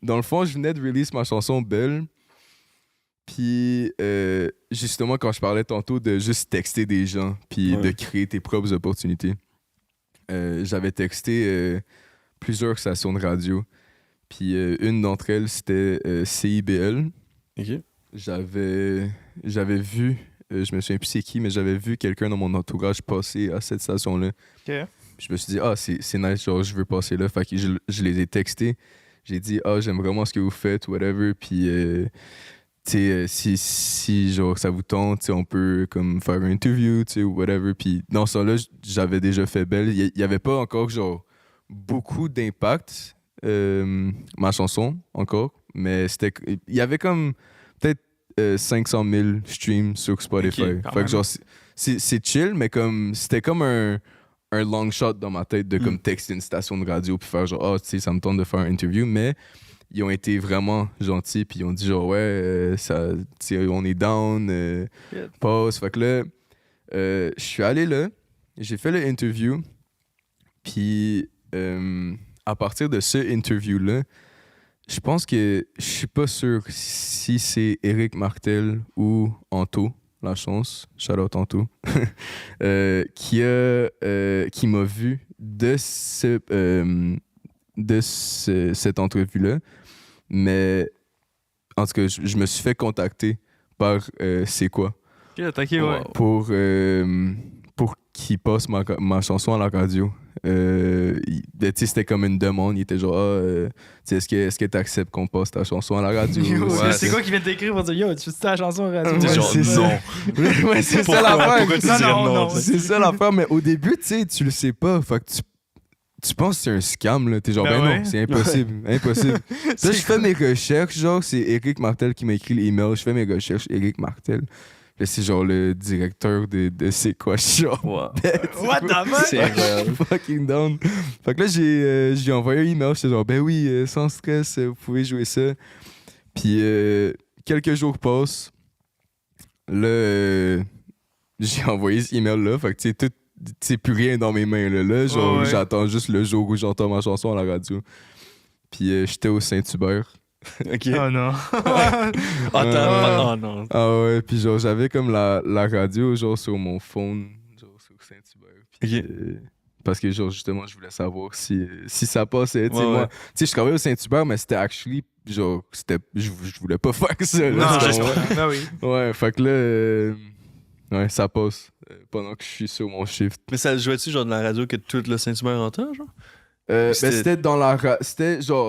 Dans le fond, je venais de release ma chanson Belle. Puis, justement, quand je parlais tantôt de juste texter des gens, puis de créer tes propres opportunités, j'avais texté plusieurs stations de radio. Puis une d'entre elles, c'était CIBL. OK. J'avais vu, je me souviens plus c'est qui, mais j'avais vu quelqu'un dans mon entourage passer à cette station-là. OK. Puis je me suis dit, c'est nice, genre, je veux passer là. Fait que je les ai textés. J'ai dit, j'aime vraiment ce que vous faites, whatever. Puis, si genre, ça vous tente, on peut comme faire une interview, ou whatever. Puis dans ce temps-là, j'avais déjà fait Belle. Il n'y avait pas encore genre beaucoup d'impact, ma chanson, encore. Mais il y avait comme peut-être 500 000 streams sur Spotify. Okay, fait que genre, c'est chill, mais comme c'était comme un long shot dans ma tête de comme texter une station de radio puis faire genre, tu sais, ça me tente de faire une interview. Mais ils ont été vraiment gentils, puis ils ont dit genre, on est down, pause. Fait que là, je suis allé là, j'ai fait l'interview, puis à partir de ce interview-là, je pense que je suis pas sûr si c'est Éric Martel ou Anto, la chance, shout out Anto, qui m'a vu de cette entrevue-là. Mais en tout cas, je me suis fait contacter par C'est quoi? Pour qu'il passe ma chanson à la radio. C'était comme une demande. Il était genre, est-ce que tu acceptes qu'on passe ta chanson à la radio? C'est quoi qui vient de t'écrire pour dire, yo, tu fais ta chanson à la radio? C'est ça. Ouais, c'est ça l'affaire. Non. C'est ça l'affaire, mais au début, tu le sais pas. Fait que tu penses que c'est un scam, là. T'es genre, non, c'est impossible. Impossible. Là, je fais mes recherches, genre, c'est Éric Martel qui m'a écrit l'email. Je fais mes recherches, Éric Martel. Là, c'est genre le directeur de C'est quoi, genre. Wow. What the fuck? C'est incroyable. Fucking down. Fait que là, j'ai envoyé un email. J'étais genre, ben oui, sans stress, vous pouvez jouer ça. Puis quelques jours passent. Là, j'ai envoyé ce email-là. Fait que tu sais, tout. C'est plus rien dans mes mains. Là, genre, j'attends juste le jour où j'entends ma chanson à la radio. Puis j'étais au Saint-Hubert. OK. Oh non. Attends. Oh non. Ah ouais, puis genre, j'avais comme la radio, genre, sur mon phone, genre, sur Saint-Hubert. Puis, OK. parce que, genre, justement, je voulais savoir si ça passait. Tu sais, Ouais, moi, ouais. tu sais, je travaillais au Saint-Hubert, mais c'était actually, genre, je voulais pas faire ça. Là, Non, tu je comprends? Ben oui. Ouais, fait que là, ouais, ça passe pendant que je suis sur mon shift. Mais ça jouait-tu genre de la radio que tout le Saint-Hubert entend, genre? Ben, C'était- c'était dans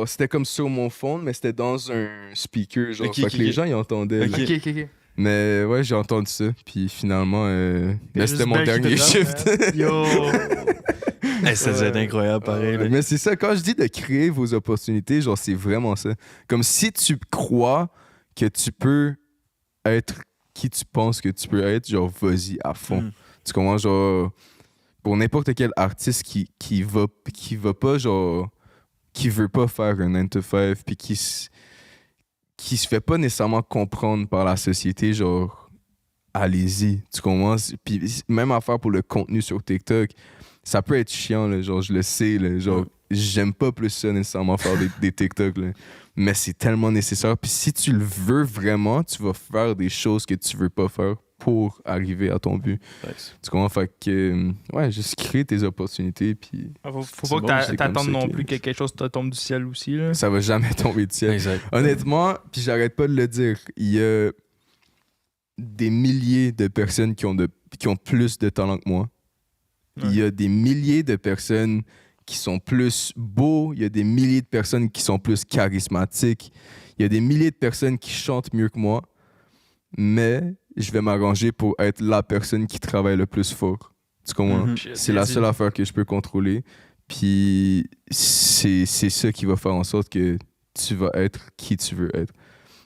c'était comme sur mon phone, mais c'était dans un speaker, genre, Ok, fait ok, que les ok. gens, ils entendaient. Ok. là. Ok. Mais ouais, j'ai entendu ça, puis finalement, ben, juste c'était mon Belle qui dernier te shift. drop, Yo. Hey, ça devait être incroyable, pareil. là. Mais c'est ça, quand je dis de créer vos opportunités, genre, c'est vraiment ça. Comme si tu crois que tu peux être qui tu penses que tu peux être, genre, vas-y à fond. Mm. Tu comprends, genre, pour n'importe quel artiste qui va pas, genre, qui veut pas faire un 9 to 5, puis qui se fait pas nécessairement comprendre par la société, genre, allez-y, tu comprends? Puis même affaire pour le contenu sur TikTok, ça peut être chiant, là, genre, je le sais, là, genre, j'aime pas plus ça nécessairement faire des TikTok, là, mais c'est tellement nécessaire. Puis si tu le veux vraiment, tu vas faire des choses que tu veux pas faire pour arriver à ton but. Nice. Tu comprends? Fait que, ouais, juste créer tes opportunités, puis Faut C'est pas bon, que c'est t'attendes comme ça non que- plus que quelque chose te tombe du ciel aussi. Là. ça va jamais tomber du ciel. Exact. Honnêtement, puis j'arrête pas de le dire, il y a des milliers de personnes qui ont plus de talent que moi. Il y a des milliers de personnes qui sont plus beaux, il y a des milliers de personnes qui sont plus charismatiques, il y a des milliers de personnes qui chantent mieux que moi, mais je vais m'arranger pour être la personne qui travaille le plus fort. Tu comprends? Mhm. C'est la seule affaire que je peux contrôler. Puis c'est ça qui va faire en sorte que tu vas être qui tu veux être.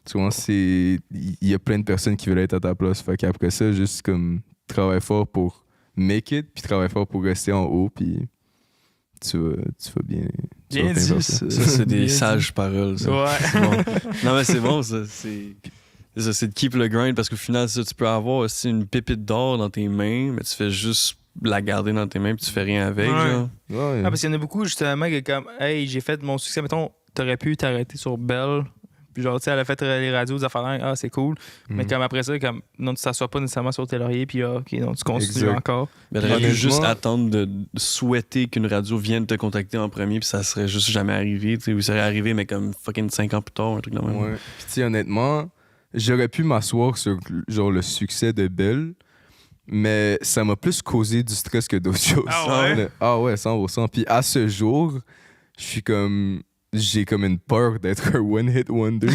Tu comprends? Il y a plein de personnes qui veulent être à ta place. Fait qu'après ça, juste comme travaille fort pour make it, puis travaille fort pour rester en haut, puis tu vas bien. tu Bien vas dit, faire ça. Ça, c'est des Bien sages paroles. Ça. Ouais. C'est bon. Non, mais c'est bon, ça. C'est de keep le grind parce qu'au final, ça, tu peux avoir aussi une pépite d'or dans tes mains, mais tu fais juste la garder dans tes mains puis tu fais rien avec. Ouais. Genre. Ouais. Ah, parce qu'il y en a beaucoup, justement, qui est comme, hey, j'ai fait mon succès. Mettons, t'aurais pu t'arrêter sur Belle. Puis, genre, tu sais, elle a fait les radios, des affaires, ah, c'est cool. Mais Mhm. comme après ça, comme, non, tu t'assois pas nécessairement sur tes lauriers, puis, ok, non, tu continues Exact. encore. Mais t'aurais pu Honnêtement- juste attendre de souhaiter qu'une radio vienne te contacter en premier puis ça serait juste jamais arrivé. Tu sais, ou ça serait arrivé, mais comme fucking 5 ans plus tard, un truc de même. Ouais. Puis tu sais, honnêtement, j'aurais pu m'asseoir sur genre le succès de Belle, mais ça m'a plus causé du stress que d'autres choses. Ah ouais? Ah ouais, 100%. Puis à ce jour, j'ai comme une peur d'être un one-hit wonder.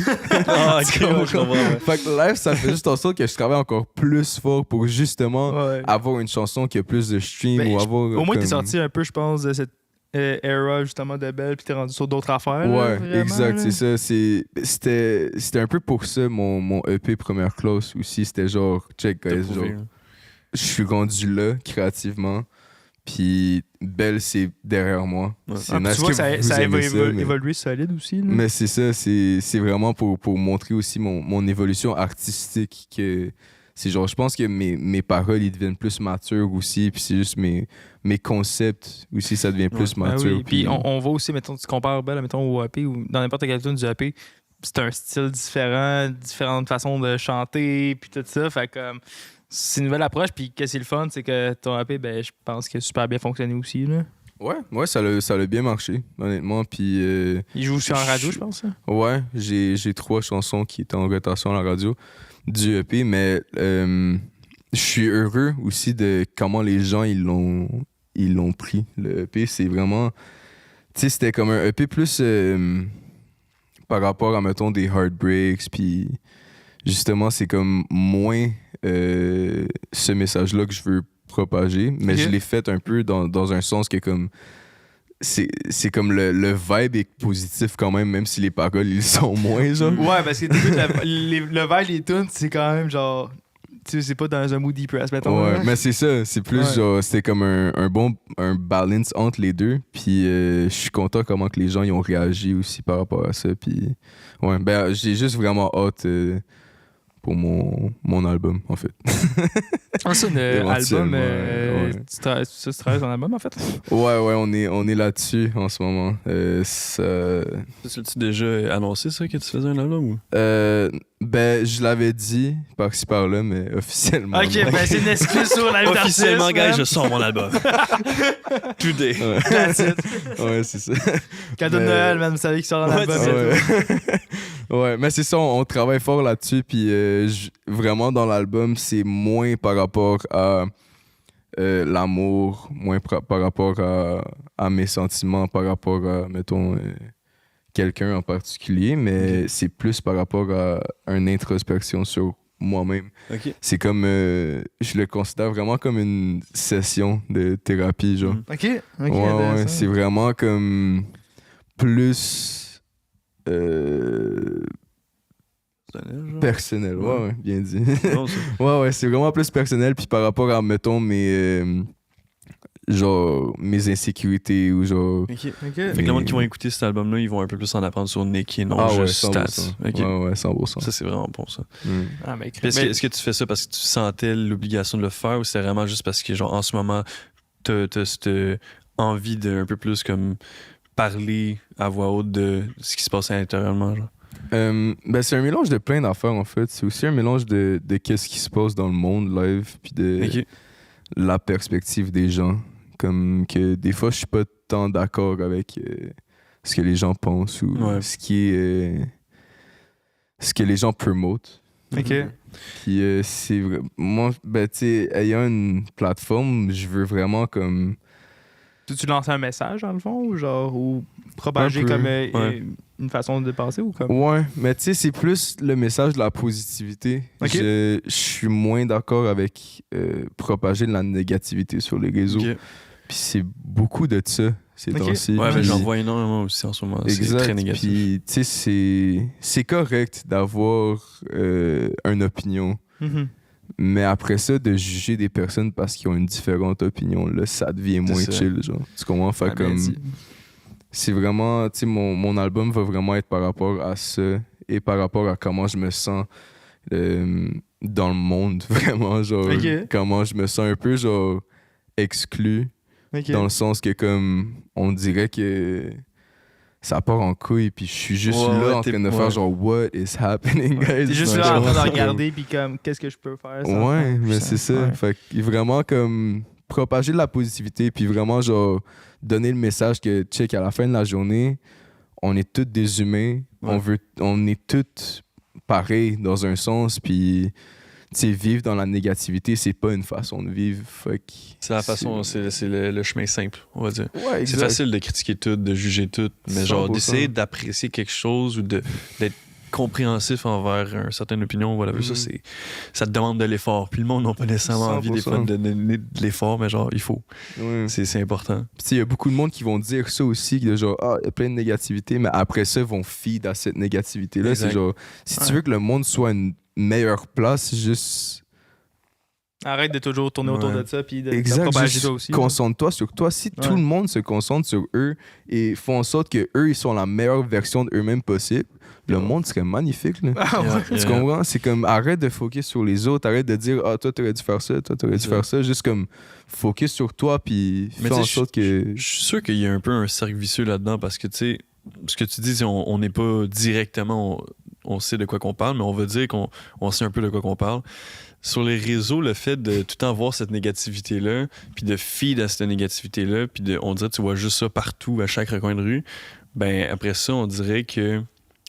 Ah, ok, ouais, je comprends. Ouais. Fait que live, ça fait juste en sorte que je travaille encore plus fort pour justement Ouais. avoir une chanson qui a plus de streams Ben, ou avoir. Au moins, t'es comme- sorti un peu, je pense, de cette era, justement, de Belle, puis t'es rendu sur d'autres affaires. là, Ouais, vraiment, exact, là. c'est ça. C'était un peu pour ça mon EP première classe aussi. C'était genre, check, T'as guys, prouvé, genre, hein. je suis rendu là créativement. Puis Belle, c'est derrière moi. Ouais. C'est Ah, puis nice tu vois, que ça, vous ça a aimez ça, mais- évolué solide aussi. Là. Mais c'est ça, c'est vraiment pour montrer aussi mon évolution artistique. Que c'est genre, je pense que mes paroles, ils deviennent plus matures aussi. Puis c'est juste mes concepts aussi, ça devient plus Ah mature. oui, puis on voit aussi, mettons, tu compares Belle, mettons, au EP ou dans n'importe quel tune du EP, c'est un style différent, différentes façons de chanter, puis tout ça. Fait que c'est une nouvelle approche, puis que c'est le fun, c'est que ton EP, ben, je pense qu'il a super bien fonctionné aussi. Là. Ouais, ça a bien marché, honnêtement. Puis Il joue aussi en radio, je pense. Hein? ouais, j'ai 3 chansons qui étaient en rotation à la radio du EP, mais je suis heureux aussi de comment les gens ils l'ont pris. Le EP, c'est vraiment, tu sais, c'était comme un EP plus par rapport à, mettons, des heartbreaks, puis justement, c'est comme moins ce message-là que je veux propager, mais Ok. je l'ai fait un peu dans un sens que comme c'est comme le vibe est positif quand même si les paroles ils sont moins genre. Ouais, parce que t'écoutes le vibe des tunes, c'est quand même genre. c'est pas dans un mood depress, mettons. Ouais, là. mais c'est ça. C'est plus genre, c'était comme un balance entre les deux. Puis je suis content comment que les gens ils ont réagi aussi par rapport à ça. Puis ouais, ben j'ai juste vraiment hâte pour mon album, en fait. C'est un album. Ouais. Tu travailles sur un album, en fait? Ouais, on est là-dessus en ce moment. Tu déjà annoncé ça, que tu faisais un album ou? Ben, je l'avais dit par-ci par-là, mais officiellement. Ok, non. ben c'est une excuse sur la vie Officiellement, d'artiste, guys, je sors mon album. Today. Ouais, That's it. ouais c'est ça. Cadeau de Mais- Noël, man, vous savez qu'il sort un album. Ouais. bientôt. Ouais, mais c'est ça, on travaille fort là-dessus. Puis vraiment, dans l'album, c'est moins par rapport à l'amour, moins par rapport à mes sentiments, par rapport à, mettons, quelqu'un en particulier, mais c'est plus par rapport à une introspection sur moi-même. OK. C'est comme, je le considère vraiment comme une session de thérapie, genre. Ok, ok. Ouais, c'est vraiment comme plus personnel. Ouais, bien dit. Non, ça. ouais, c'est vraiment plus personnel. Puis par rapport à, mettons, genre, mes insécurités ou genre. OK. Fait que le monde qui vont écouter cet album-là, ils vont un peu plus en apprendre sur Nick et non ouais, juste 100%. Stats. OK. Ouais, 100%. Ça, c'est vraiment bon, ça. Mm. Ah, mais Puis est-ce que tu fais ça parce que tu sentais l'obligation de le faire ou c'est vraiment juste parce que, genre, en ce moment, t'as cette envie de un peu plus comme parler à voix haute de ce qui se passe intérieurement, genre? Ben, c'est un mélange de plein d'affaires, en fait. C'est aussi un mélange de qu'est-ce qui se passe dans le monde live, puis de OK. la perspective des gens. Comme que des fois, je suis pas tant d'accord avec ce que les gens pensent ou Ouais. ce que les gens promotent. Ok. Puis moi, ben, tu sais, ayant une plateforme, je veux vraiment comme. Tu lances un message, dans le fond, ou genre, ou propager Un peu, comme ouais. une façon de penser, ou comme. Ouais, mais tu sais, c'est plus le message de la positivité. Ok. Je suis moins d'accord avec propager de la négativité sur les réseaux. OK. Puis c'est beaucoup de ça ces Ok. temps-ci. Ouais, mais Puis- j'en vois énormément aussi en ce moment. C'est Exact. très négatif. Puis, tu sais, c'est correct d'avoir une opinion. Mhm. Mais après ça, de juger des personnes parce qu'ils ont une différente opinion, là, ça devient moins ça. chill, genre. Tu comprends? Fait Ah, ben, comme... dis- C'est vraiment... Tu sais, mon album va vraiment être par rapport à ça et par rapport à comment je me sens dans le monde, vraiment, genre... Ok. Comment je me sens un peu, genre, exclu, Ok. dans le sens que, comme, on dirait que... Ça part en couille, puis je suis juste Ouais, là en t'es- train de ouais. faire genre what is happening, guys? T'es juste Dans là en le train de genre, regarder, puis comme, qu'est-ce que je peux faire? ça? Ouais, mais Putain, c'est ça. ouais. Fait que vraiment comme propager de la positivité, puis vraiment genre donner le message que check à la fin de la journée, on est tous des humains, Ouais. on est tous pareils dans un sens, puis tu sais vivre dans la négativité, c'est pas une façon de vivre. Fait que C'est la façon, c'est le chemin simple, on va dire. Ouais, C'est exact. facile de critiquer tout, de juger tout, mais genre 100%. d'essayer d'apprécier quelque chose ou d'être compréhensif envers une certaine opinion, voilà, Mhm. ça te demande de l'effort. Puis le monde n'a pas nécessairement envie des 100%. fois de donner de l'effort, mais genre, il faut. Ouais. C'est important. Puis tu sais, il y a beaucoup de monde qui vont dire ça aussi, de genre, ah, il y a plein de négativité, mais après ça, ils vont feed à cette négativité-là. Exact. C'est genre, si tu Ouais. veux que le monde soit une meilleure place, juste Arrête de toujours tourner autour Ouais. de ça, puis de exact, propager juste toi aussi. concentre-toi sur toi. Si tout Ouais. le monde se concentre sur eux et font en sorte que eux ils sont la meilleure version d'eux-mêmes possible, le monde serait magnifique. Là. Ah ouais. Tu comprends? C'est comme, arrête de focus sur les autres, arrête de dire, ah, toi, t'aurais dû faire ça, toi, t'aurais dû C'est faire ça. Juste comme, focus sur toi, puis Mais fais en tu sais, sorte que... Je suis sûr qu'il y a un peu un cercle vicieux là-dedans parce que, tu sais, ce que tu dis, c'est on n'est pas directement, on sait de quoi qu'on parle, mais on va dire qu'on sait un peu de quoi qu'on parle. Sur les réseaux, le fait de tout le temps voir cette négativité-là, puis de feed à cette négativité-là, puis on dirait que tu vois juste ça partout, à chaque recoin de rue, ben après ça, on dirait que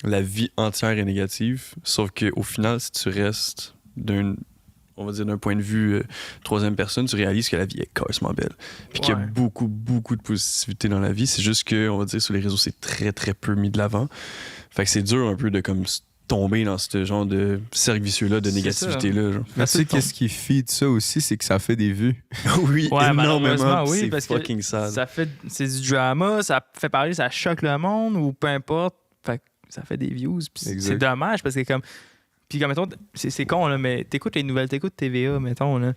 la vie entière est négative, sauf qu'au final, si tu restes on va dire d'un point de vue troisième personne, tu réalises que la vie est carrément belle. Puis qu'il y a Ouais. beaucoup, beaucoup de positivité dans la vie. C'est juste que, on va dire, sur les réseaux, c'est très, très peu mis de l'avant. Fait que c'est dur un peu de comme tomber dans ce genre de cercle vicieux-là, de C'est négativité-là. Genre. Mais tu sais, qu'est-ce qui feed ça aussi, c'est que ça fait des vues. Oui, Ouais, énormément. malheureusement, oui, c'est parce fucking que sad. c'est du drama, ça fait parler, ça choque le monde, ou peu importe. Fait que ça fait des views. Puis Exact. c'est dommage, parce que comme Puis, comme, mettons, c'est con, là, mais t'écoutes les nouvelles, t'écoutes TVA, mettons, là.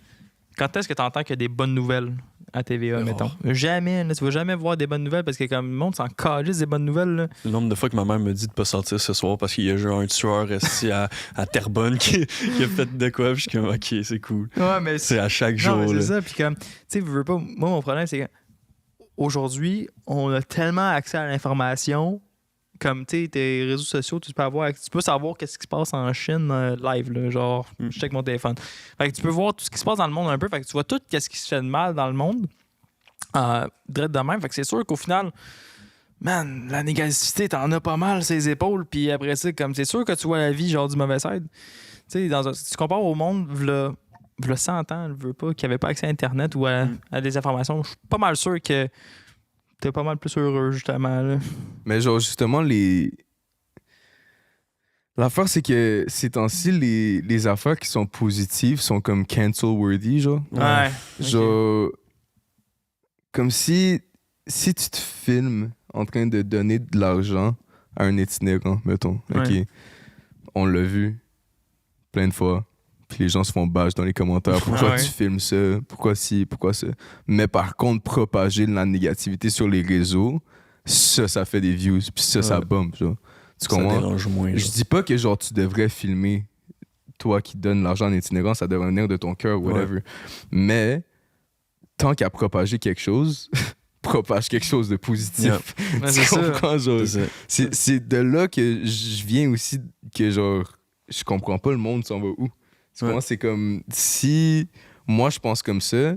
Quand est-ce que t'entends qu'il y a des bonnes nouvelles à TVA, mettons? Jamais, là, tu vas jamais voir des bonnes nouvelles parce que comme le monde s'en calisse des bonnes nouvelles, là. Le nombre de fois que ma mère me dit de pas sortir ce soir parce qu'il y a genre un tueur assis à Terrebonne qui a fait de quoi, puis je suis comme, OK, c'est cool. Ouais, mais c'est à chaque jour. Non, mais c'est là. ça, puis comme, tu sais, veux pas... Moi, mon problème, c'est qu'aujourd'hui, on a tellement accès à l'information, comme, tu sais, tes réseaux sociaux, tu peux savoir qu'est-ce qui se passe en Chine live, là, genre, je check mon téléphone. Fait que tu peux voir tout ce qui se passe dans le monde un peu, fait que tu vois tout qu'est-ce qui se fait de mal dans le monde, direct de même, fait que c'est sûr qu'au final, man, la négativité, t'en as pas mal ses épaules, puis après ça, comme, c'est sûr que tu vois la vie, genre, du mauvais side. Tu sais, si tu compares au monde, v'là 100 ans, je veux pas, qu'il n'y avait pas accès à Internet ou à des informations, je suis pas mal sûr que t'es pas mal plus heureux, justement, là. Mais genre, justement, l'affaire, c'est que ces temps-ci, les affaires qui sont positives sont comme cancel-worthy, genre. Ouais. Genre, comme si tu te filmes en train de donner de l'argent à un itinérant, mettons. OK. Ouais. On l'a vu plein de fois. Puis les gens se font bâche dans les commentaires. Pourquoi tu filmes ça? Pourquoi ci? Pourquoi ça? Mais par contre, propager de la négativité sur les réseaux, ça fait des views. Puis ça bombe, genre. Tu comprends? Ça dérange moins. Je dis pas que genre tu devrais filmer toi qui donnes l'argent en itinérant, ça devrait venir de ton cœur, whatever. Ouais. Mais tant qu'à propager quelque chose, propage quelque chose de positif. Yep. Tu comprends, genre? C'est de là que je viens aussi que genre je comprends pas le monde s'en va où. Tu comprends? C'est comme si moi je pense comme ça,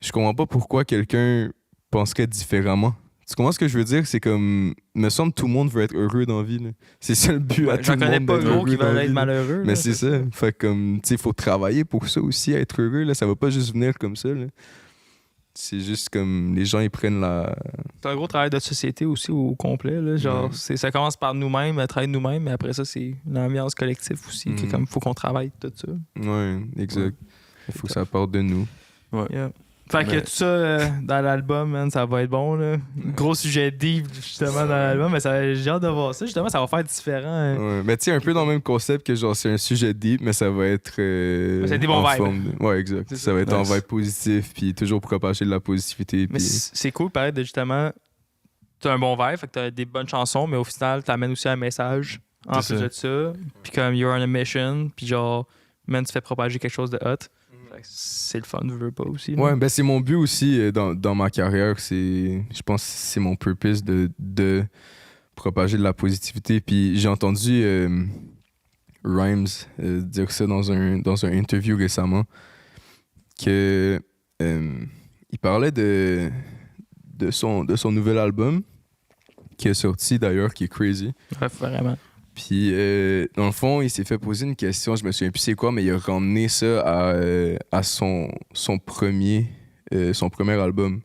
je comprends pas pourquoi quelqu'un penserait différemment. Tu comprends ce que je veux dire? C'est comme, me semble tout le monde veut être heureux dans la vie. Là. C'est ça le but à tout le monde. J'en connais pas gros qui veulent être malheureux. Mais c'est ça. Fait comme, tu sais, il faut travailler pour ça aussi, être heureux. Là. Ça va pas juste venir comme ça. Là. C'est juste comme, les gens, ils prennent la... C'est un gros travail de société aussi au complet. Là. Genre, ça commence par nous-mêmes, à travailler nous-mêmes, mais après ça, c'est l'ambiance collective aussi. Que comme, faut qu'on travaille tout ça. Ouais, exact. Il faut que ça parte de nous. Ouais. Yeah. Fait que tout ça dans l'album, man, ça va être bon. Là. Gros sujet deep, justement, dans l'album. Mais j'ai hâte de voir ça. Justement, ça va faire différent. Ouais, mais tu sais, un peu dans le même concept que genre, c'est un sujet deep, mais ça va être. Ça va être des bons vibes. Ouais, exact. Ça va être en vibe positif, puis toujours propager de la positivité. Mais c'est cool, pareil, de justement. T'as un bon vibe, fait que t'as des bonnes chansons, mais au final, t'amènes aussi un message en plus de ça. Puis comme you're on a mission, puis genre, man, tu fais propager quelque chose de hot. C'est le fun, je veux pas aussi. Ouais, ben c'est mon but aussi dans ma carrière. Je pense que c'est mon purpose de propager de la positivité. Puis j'ai entendu Rhymes dire ça dans un interview récemment, que il parlait de son nouvel album qui est sorti d'ailleurs, qui est Crazy. Ouais, vraiment. Puis, dans le fond, il s'est fait poser une question, je me souviens plus c'est quoi, mais il a ramené ça à son premier album.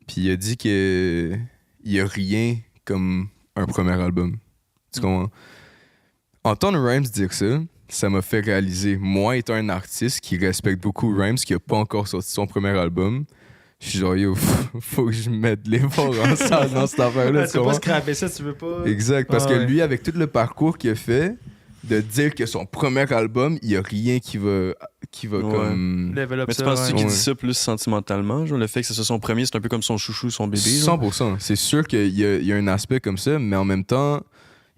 Puis il a dit qu'il n'y a rien comme un premier album. Tu comprends? Entendre Rhymes dire ça, ça m'a fait réaliser, moi étant un artiste qui respecte beaucoup Rhymes, qui n'a pas encore sorti son premier album, je suis genre, yo, faut que je mette l'effort dans cette affaire-là. Tu peux pas scraper ça, tu veux pas. Exact, parce que lui, avec tout le parcours qu'il a fait, de dire que son premier album, il n'y a rien qui va comme... Mais tu penses-tu qu'il dit ça plus sentimentalement? Genre, le fait que ce soit son premier, c'est un peu comme son chouchou, son bébé? 100%. C'est sûr qu'il y a un aspect comme ça, mais en même temps,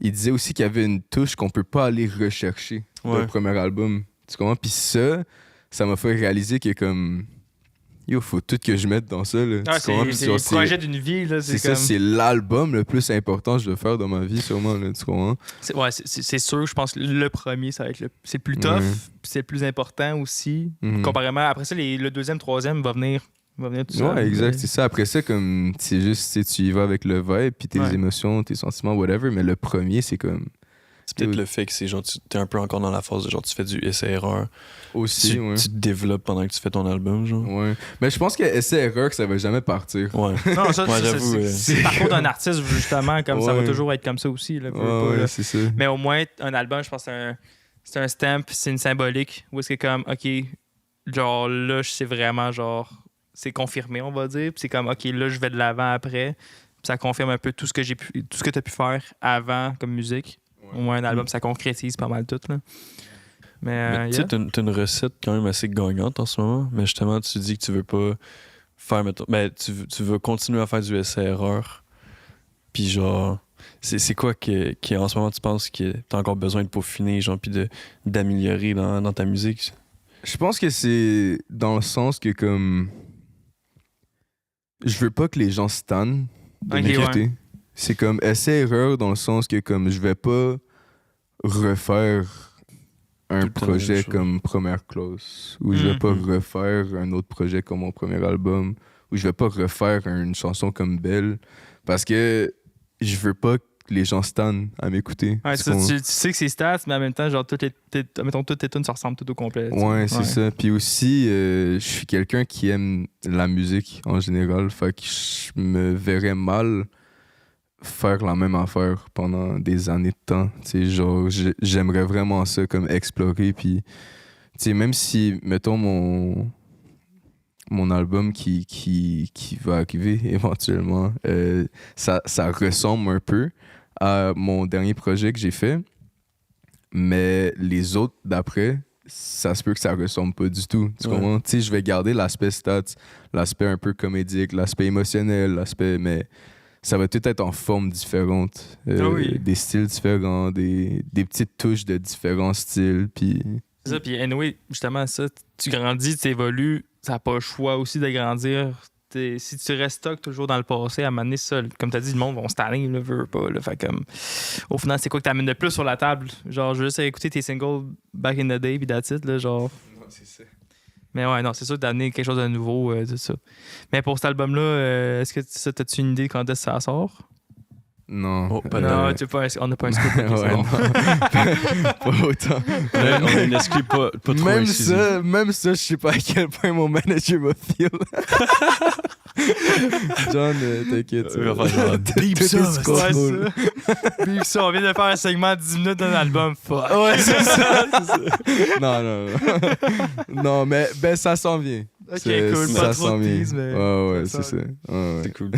il disait aussi qu'il y avait une touche qu'on peut pas aller rechercher dans le premier album. Tu comprends? Puis ça m'a fait réaliser que comme... Yo, faut tout que je mette dans ça. Là. Ah, c'est le projet d'une vie. Là, c'est comme... ça, c'est l'album le plus important que je vais faire dans ma vie, sûrement. Là, tu comprends? C'est sûr, je pense que le premier, ça va être c'est le plus tough, c'est le plus important aussi. Comparément, après ça, le deuxième, troisième va venir tout seul. Ouais, exact, c'est ça. Après ça, comme c'est juste, tu y vas avec le vibe, puis tes émotions, tes sentiments, whatever. Mais le premier, c'est comme... C'est peut-être le fait que c'est genre, t'es un peu encore dans la phase de genre, tu fais du essai-erreur. Aussi, tu te développes pendant que tu fais ton album, genre. Ouais. Mais je pense que essai-erreur, que ça va jamais partir. Ouais. Non, ça, c'est le parcours d'un artiste, justement, comme ça va toujours être comme ça aussi. Là, c'est ça. Mais au moins, un album, je pense que c'est un stamp, c'est une symbolique, où est-ce que comme, OK, genre là, c'est vraiment genre, c'est confirmé, on va dire. Puis c'est comme, OK, là, je vais de l'avant après. Puis ça confirme un peu tout ce que t'as pu faire avant comme musique. Au moins, un album, ça concrétise pas mal tout. Là. Mais tu sais, t'as une recette quand même assez gagnante en ce moment, mais justement, tu dis que tu veux pas faire, mettons, tu veux continuer à faire du essai-erreur. Puis genre, c'est quoi qui en ce moment tu penses que t'as encore besoin de peaufiner, genre, puis d'améliorer dans ta musique? Je pense que c'est dans le sens que comme je veux pas que les gens stannent de m'écouter. Ouais. C'est comme essai-erreur dans le sens que comme je vais pas refaire un projet comme Première Clause, ou je vais pas refaire un autre projet comme mon premier album, ou je vais pas refaire une chanson comme Belle, parce que je veux pas que les gens stannent à m'écouter. Ouais, tu sais que c'est stats, mais en même temps, genre, toutes tes tunes, ça ressemble tout au complet. Ouais, c'est ça. Puis aussi, je suis quelqu'un qui aime la musique en général, fait que je me verrais mal faire la même affaire pendant des années de temps. T'sais, genre, j'aimerais vraiment ça, comme explorer. Puis, même si, mettons, mon album qui va arriver éventuellement, ça ressemble un peu à mon dernier projet que j'ai fait, mais les autres d'après, ça se peut que ça ressemble pas du tout. Tu comprends? Tu sais, je vais garder l'aspect stats, l'aspect un peu comédique, l'aspect émotionnel, mais ça va tout être en forme différente. Des styles différents, des petites touches de différents styles. Puis... C'est ça, puis anyway, justement, ça, tu grandis, tu évolues, ça n'a pas le choix aussi de grandir. Si tu restes stock toujours dans le passé, à un moment donné, ça, comme tu as dit, le monde va se tanner, veut pas. Là, fait comme, au final, c'est quoi que tu amènes de plus sur la table? Genre, juste écouter tes singles back in the day, puis that's it, là, genre. Non, c'est ça. Mais ouais, non, c'est sûr d'amener quelque chose de nouveau, tout ça. Mais pour cet album-là, est-ce que t'as-tu une idée quand est-ce que ça sort? Non. Non, on n'a pas un scoop. Ouais, non. Pas autant. On n'exclut pas trop même ça, je sais pas à quel point mon manager va feel. John, t'inquiète. Beep ça. Beep ça, on vient de faire un segment de 10 minutes d'un album. Fuck. Ouais, c'est ça. Non. Non, mais ben, ça s'en vient. Ok, cool. Pas trop de tease, mais... Ouais, c'est ça. Ouais. C'est cool.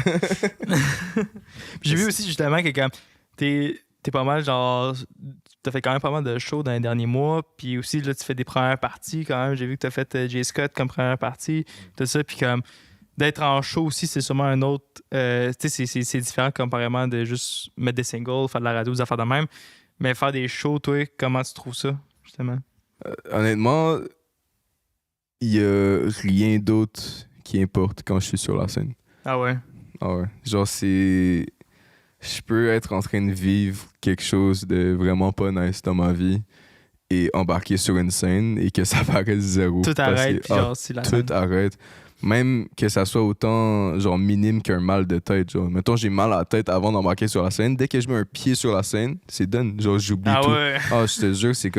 J'ai vu aussi, justement, que comme t'es pas mal, genre... T'as fait quand même pas mal de shows dans les derniers mois, puis aussi, là, tu fais des premières parties, quand même. J'ai vu que t'as fait J. Scott comme première partie, tout ça, puis comme... D'être en show aussi, c'est sûrement un autre... tu sais, c'est différent comparément de juste mettre des singles, faire de la radio, des affaires de même. Mais faire des shows, toi, comment tu trouves ça, justement? Honnêtement... Il y a rien d'autre qui importe quand je suis sur la scène. Ah ouais? Genre, c'est... Je peux être en train de vivre quelque chose de vraiment pas nice dans ma vie et embarquer sur une scène et que ça paraisse zéro. Tout arrête, puis genre, c'est la scène. Tout arrête. Même que ça soit autant, genre, minime qu'un mal de tête. Genre, mettons, j'ai mal à la tête avant d'embarquer sur la scène. Dès que je mets un pied sur la scène, c'est done. Genre, j'oublie tout. Ouais. Je te jure, c'est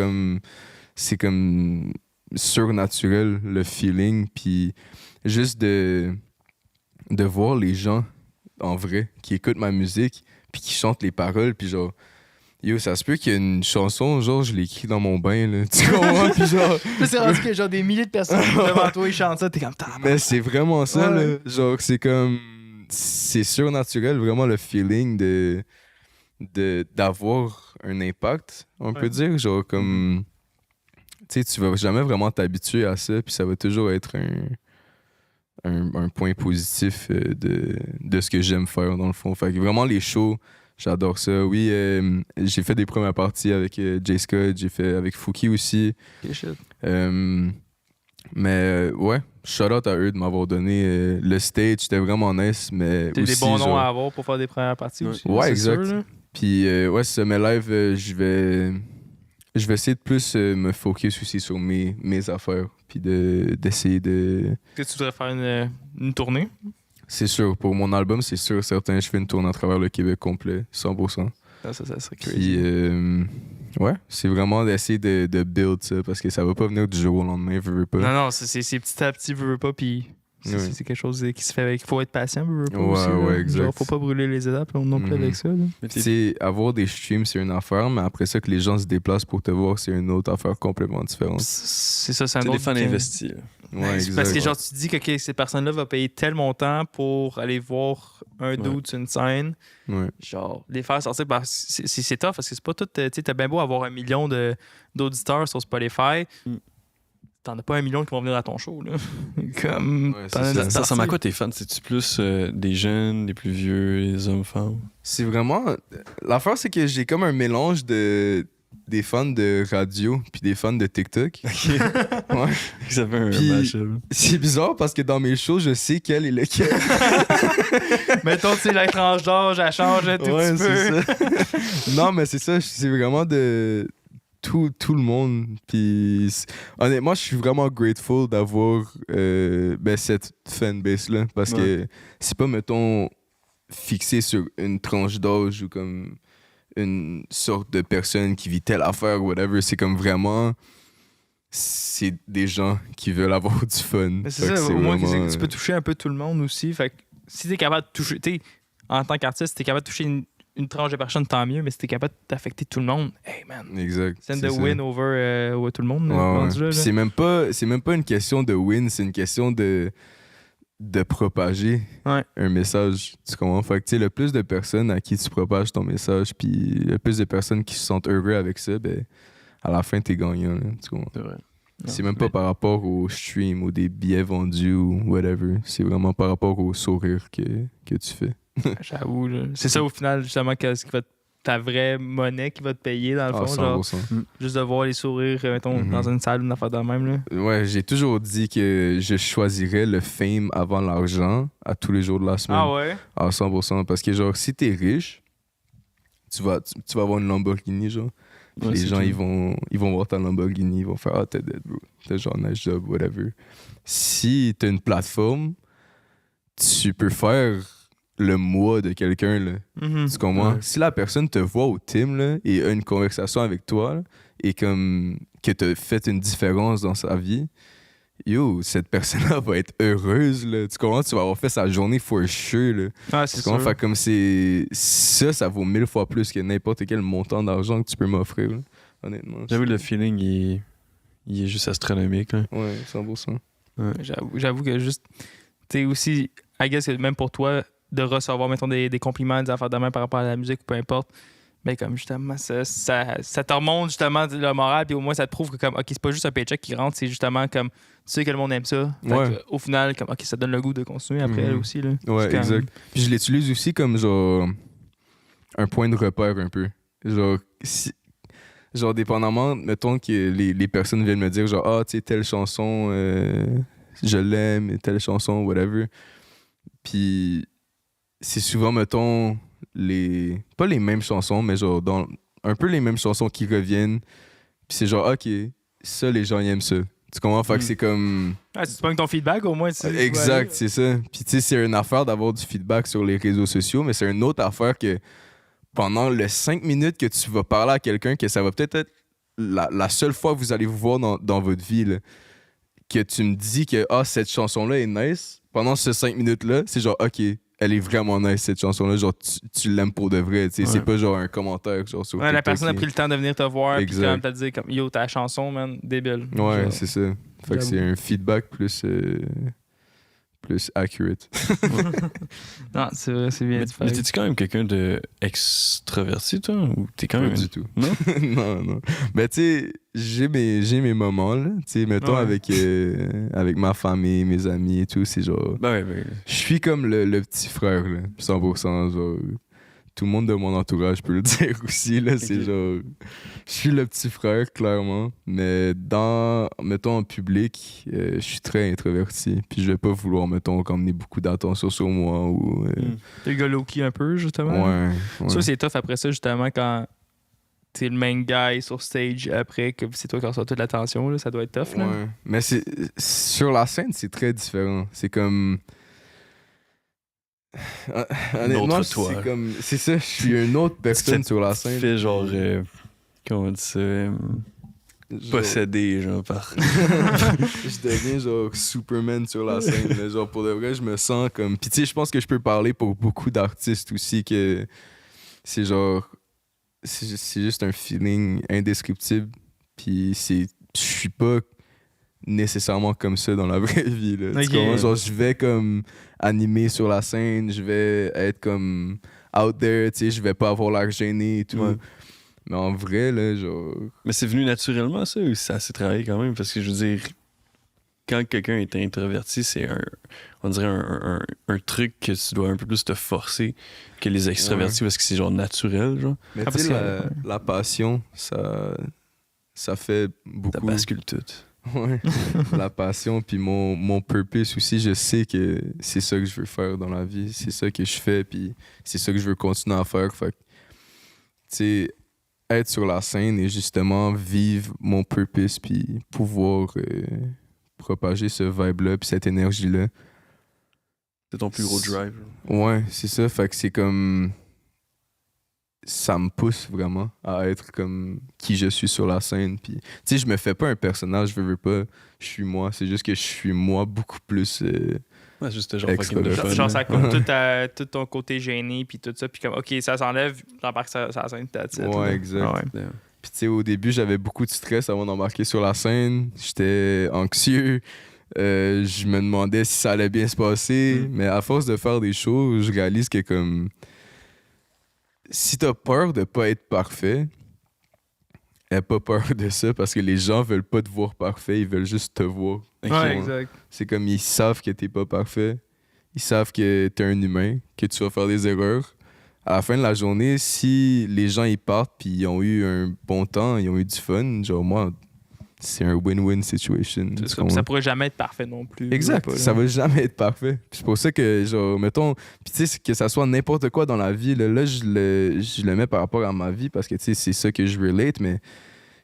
comme surnaturel, le feeling, puis juste de voir les gens en vrai qui écoutent ma musique puis qui chantent les paroles, puis genre ça se peut qu'il y ait une chanson, genre je l'ai écrit dans mon bain, là, tu comprends? Puis genre c'est rendu que genre des milliers de personnes devant toi ils chantent ça, t'es comme mais c'est vraiment ça, là. Genre c'est comme c'est surnaturel, vraiment le feeling d'avoir un impact, on peut dire, genre comme tu vas jamais vraiment t'habituer à ça, puis ça va toujours être un point positif de ce que j'aime faire, dans le fond. Fait que vraiment, les shows, j'adore ça. Oui, j'ai fait des premières parties avec J. Scott, j'ai fait avec Fouki aussi. Okay, shit. Mais ouais, shout out à eux de m'avoir donné le stage, c'était vraiment nice, mais c'est aussi, des bons noms genre... à avoir pour faire des premières parties aussi. Ouais, exact. Sûr, puis ouais, c'est ça, mes lives, je vais essayer de plus me focus aussi sur mes affaires, puis d'essayer de... Est-ce que tu voudrais faire une tournée? C'est sûr, pour mon album, c'est sûr, certain, je fais une tournée à travers le Québec complet, 100%. Ça serait crazy. Puis, ouais, c'est vraiment d'essayer de build ça, parce que ça va pas venir du jour au lendemain, veux pas. Non, c'est petit à petit, veux pas, puis... C'est quelque chose qui se fait avec. Il faut être patient, pas aussi. Ouais, exact. Genre, faut pas brûler les étapes non plus avec ça. Tu sais, avoir des streams, c'est une affaire, mais après ça, que les gens se déplacent pour te voir, c'est une autre affaire complètement différente. C'est ça, c'est un autre. C'est des fans investis. Ouais, c'est parce que genre tu dis que cette personne-là va payer tel montant pour aller voir un dude sur une scène. Ouais. Genre, les faire sortir, c'est tough parce que c'est pas tout. Tu sais, t'as bien beau avoir 1 million d'auditeurs sur Spotify. T'en as pas 1 million qui vont venir à ton show, là. Comme. Ouais, ça ressemble à quoi tes fans? C'est-tu plus des jeunes, des plus vieux, les hommes, femmes? C'est vraiment. L'affaire, c'est que j'ai comme un mélange des fans de radio puis des fans de TikTok. Ouais. Ça fait un match-up. C'est bizarre parce que dans mes shows, je sais quel est lequel. Mettons, tu sais, la tranche d'âge, elle change un tout petit peu. Ça. Non, mais c'est ça. C'est vraiment de tout le monde. Puis honnêtement, je suis vraiment grateful d'avoir cette fanbase-là. Parce que c'est pas, mettons, fixé sur une tranche d'âge ou comme une sorte de personne qui vit telle affaire ou whatever. C'est comme vraiment... C'est des gens qui veulent avoir du fun. Mais c'est ça, au moins tu peux toucher un peu tout le monde aussi. Fait que si t'es capable de toucher... Tu sais, en tant qu'artiste, si t'es capable de toucher une tranche de personnes, tant mieux. Mais si t'es capable d'affecter tout le monde, hey man. Exact. C'est de win over tout le monde. Ouais. C'est même pas une question de win, c'est une question de propager un message. Tu comprends? Fait que, tu sais, le plus de personnes à qui tu propages ton message, puis le plus de personnes qui se sentent heureux avec ça, ben, à la fin, t'es gagnant. Là, tu comprends? C'est vrai. C'est même pas par rapport au stream ou des billets vendus ou whatever. C'est vraiment par rapport au sourire que tu fais. J'avoue. Là. C'est ça, au final, justement, ce qui va ta vraie monnaie qui va te payer, dans le fond. 100%. Genre, juste de voir les sourires, mettons, dans une salle, une affaire de même. Là. Ouais, j'ai toujours dit que je choisirais le fame avant l'argent à tous les jours de la semaine. Ah ouais? À 100%. Parce que, genre, si t'es riche, tu vas avoir une Lamborghini, genre. Ouais, les gens, ils vont voir ta Lamborghini, ils vont faire « Ah, t'es dead, bro. T'as genre nice job, whatever. » Si t'as une plateforme, tu peux faire le mois de quelqu'un, là. Tu comprends? Ouais. Si la personne te voit au team, là, et a une conversation avec toi, là, et comme que t'as fait une différence dans sa vie, yo, cette personne-là va être heureuse, là. Tu comprends? Tu vas avoir fait sa journée for sure, là. Ah, c'est sûr. Fait comme ça vaut 1000 fois plus que n'importe quel montant d'argent que tu peux m'offrir, là. Honnêtement. J'avoue, le feeling, il est juste astronomique, là. Ouais, 100%. Ouais. J'avoue que juste, tu sais, aussi, I guess que même pour toi, de recevoir, mettons, des compliments, des affaires de main par rapport à la musique, peu importe, mais comme justement, ça te remonte justement le moral, puis au moins ça te prouve que comme, ok, c'est pas juste un paycheck qui rentre, c'est justement comme, tu sais que le monde aime ça. Ouais. Au final, comme, ok, ça donne le goût de continuer après aussi. Là. Ouais, exact. Puis je l'utilise aussi comme genre un point de repère un peu. Genre dépendamment, mettons que les personnes viennent me dire genre, ah, tu sais, telle chanson, je l'aime, telle chanson, whatever. Puis c'est souvent, mettons, pas les mêmes chansons, mais genre un peu les mêmes chansons qui reviennent. Puis c'est genre, ok, ça, les gens ils aiment ça. Tu comprends? Fait que c'est comme... Ah, si tu prends ton feedback, au moins, Exact, c'est ça. Puis tu sais, c'est une affaire d'avoir du feedback sur les réseaux sociaux, mais c'est une autre affaire que pendant les 5 minutes que tu vas parler à quelqu'un, que ça va peut-être être la seule fois que vous allez vous voir dans votre vie, là, que tu me dis que cette chanson-là est nice, pendant ces 5 minutes-là, c'est genre, ok, elle est vraiment nice cette chanson-là, genre tu l'aimes pour de vrai, tu sais, c'est pas genre un commentaire genre sur TikTok, la personne a pris le temps de venir te voir puis quand même te dire comme yo ta chanson man débile. Ouais, genre, c'est ça. Fait que c'est un feedback plus accurate. Non, c'est vrai, c'est bien. Mais t'es-tu quand même quelqu'un de extraverti, toi? Ou t'es quand même... Pas du tout. Non? non. Ben, tu sais, j'ai mes moments, là. Tu sais, mettons, avec ma famille, mes amis et tout, c'est genre... Ben. Je suis comme le petit frère, là. 100%, genre... Tout le monde de mon entourage peut le dire aussi, là. C'est genre... Je suis le petit frère, clairement. Mais mettons, en public, je suis très introverti. Puis je vais pas vouloir, mettons, emmener beaucoup d'attention sur moi ou... T'es le gars low-key un peu, justement. Ouais. Ça, c'est tough après ça, justement, quand t'es le main guy sur stage après, que c'est toi qui reçois toute l'attention, là. Ça doit être tough, là. Ouais. Mais sur la scène, c'est très différent. C'est comme... Honnêtement, c'est ça, je suis une autre personne sur la scène. Tu fais genre comment on dit ça, possédé genre par je deviens genre Superman sur la scène là. Genre pour de vrai je me sens comme puis tu sais je pense que je peux parler pour beaucoup d'artistes aussi que c'est genre c'est juste un feeling indescriptible puis je suis pas nécessairement comme ça dans la vraie vie. Là. Okay. Tu comprends? Genre, je vais comme animer sur la scène, je vais être comme out there, tu sais, je vais pas avoir l'air gêné et tout. Ouais. Mais en vrai, là, genre... Mais c'est venu naturellement, ça, ou ça s'est travaillé quand même? Parce que je veux dire, quand quelqu'un est introverti, c'est on dirait un truc que tu dois un peu plus te forcer que les extravertis parce que c'est genre naturel, genre. Mais tu sais, la passion, ça fait beaucoup. Ça bascule tout. Ouais. La passion, puis mon purpose aussi, je sais que c'est ça que je veux faire dans la vie, c'est ça que je fais, puis c'est ça que je veux continuer à faire. Fait que, tu sais, être sur la scène et justement vivre mon purpose, puis pouvoir propager ce vibe-là, puis cette énergie-là. C'est ton plus gros drive. Ouais, c'est ça. Fait que c'est comme... Ça me pousse vraiment à être comme qui je suis sur la scène. Puis, tu sais, je me fais pas un personnage, je veux pas. Je suis moi. C'est juste que je suis moi beaucoup plus... Ouais, juste genre fucking de fun. Genre, ça coupe tout ton côté gêné, puis tout ça. Puis comme, OK, ça s'enlève, j'embarque sur la scène, that's it. Ouais, exact. Ouais. Puis, tu sais, au début, j'avais beaucoup de stress avant d'embarquer sur la scène. J'étais anxieux. Je me demandais si ça allait bien se passer. Mais à force de faire des shows, je réalise que comme... Si t'as peur de pas être parfait, aie pas peur de ça parce que les gens veulent pas te voir parfait, ils veulent juste te voir. Ouais, exact. C'est comme ils savent que t'es pas parfait, ils savent que t'es un humain, que tu vas faire des erreurs. À la fin de la journée, si les gens ils partent puis ils ont eu un bon temps, ils ont eu du fun, genre moi, c'est un win-win situation. Ça pourrait jamais être parfait non plus. Exact, ça va jamais être parfait. Puis c'est pour ça que, genre, mettons, puis tu sais, que ça soit n'importe quoi dans la vie, là je le mets par rapport à ma vie parce que, tu sais, c'est ça que je relate, mais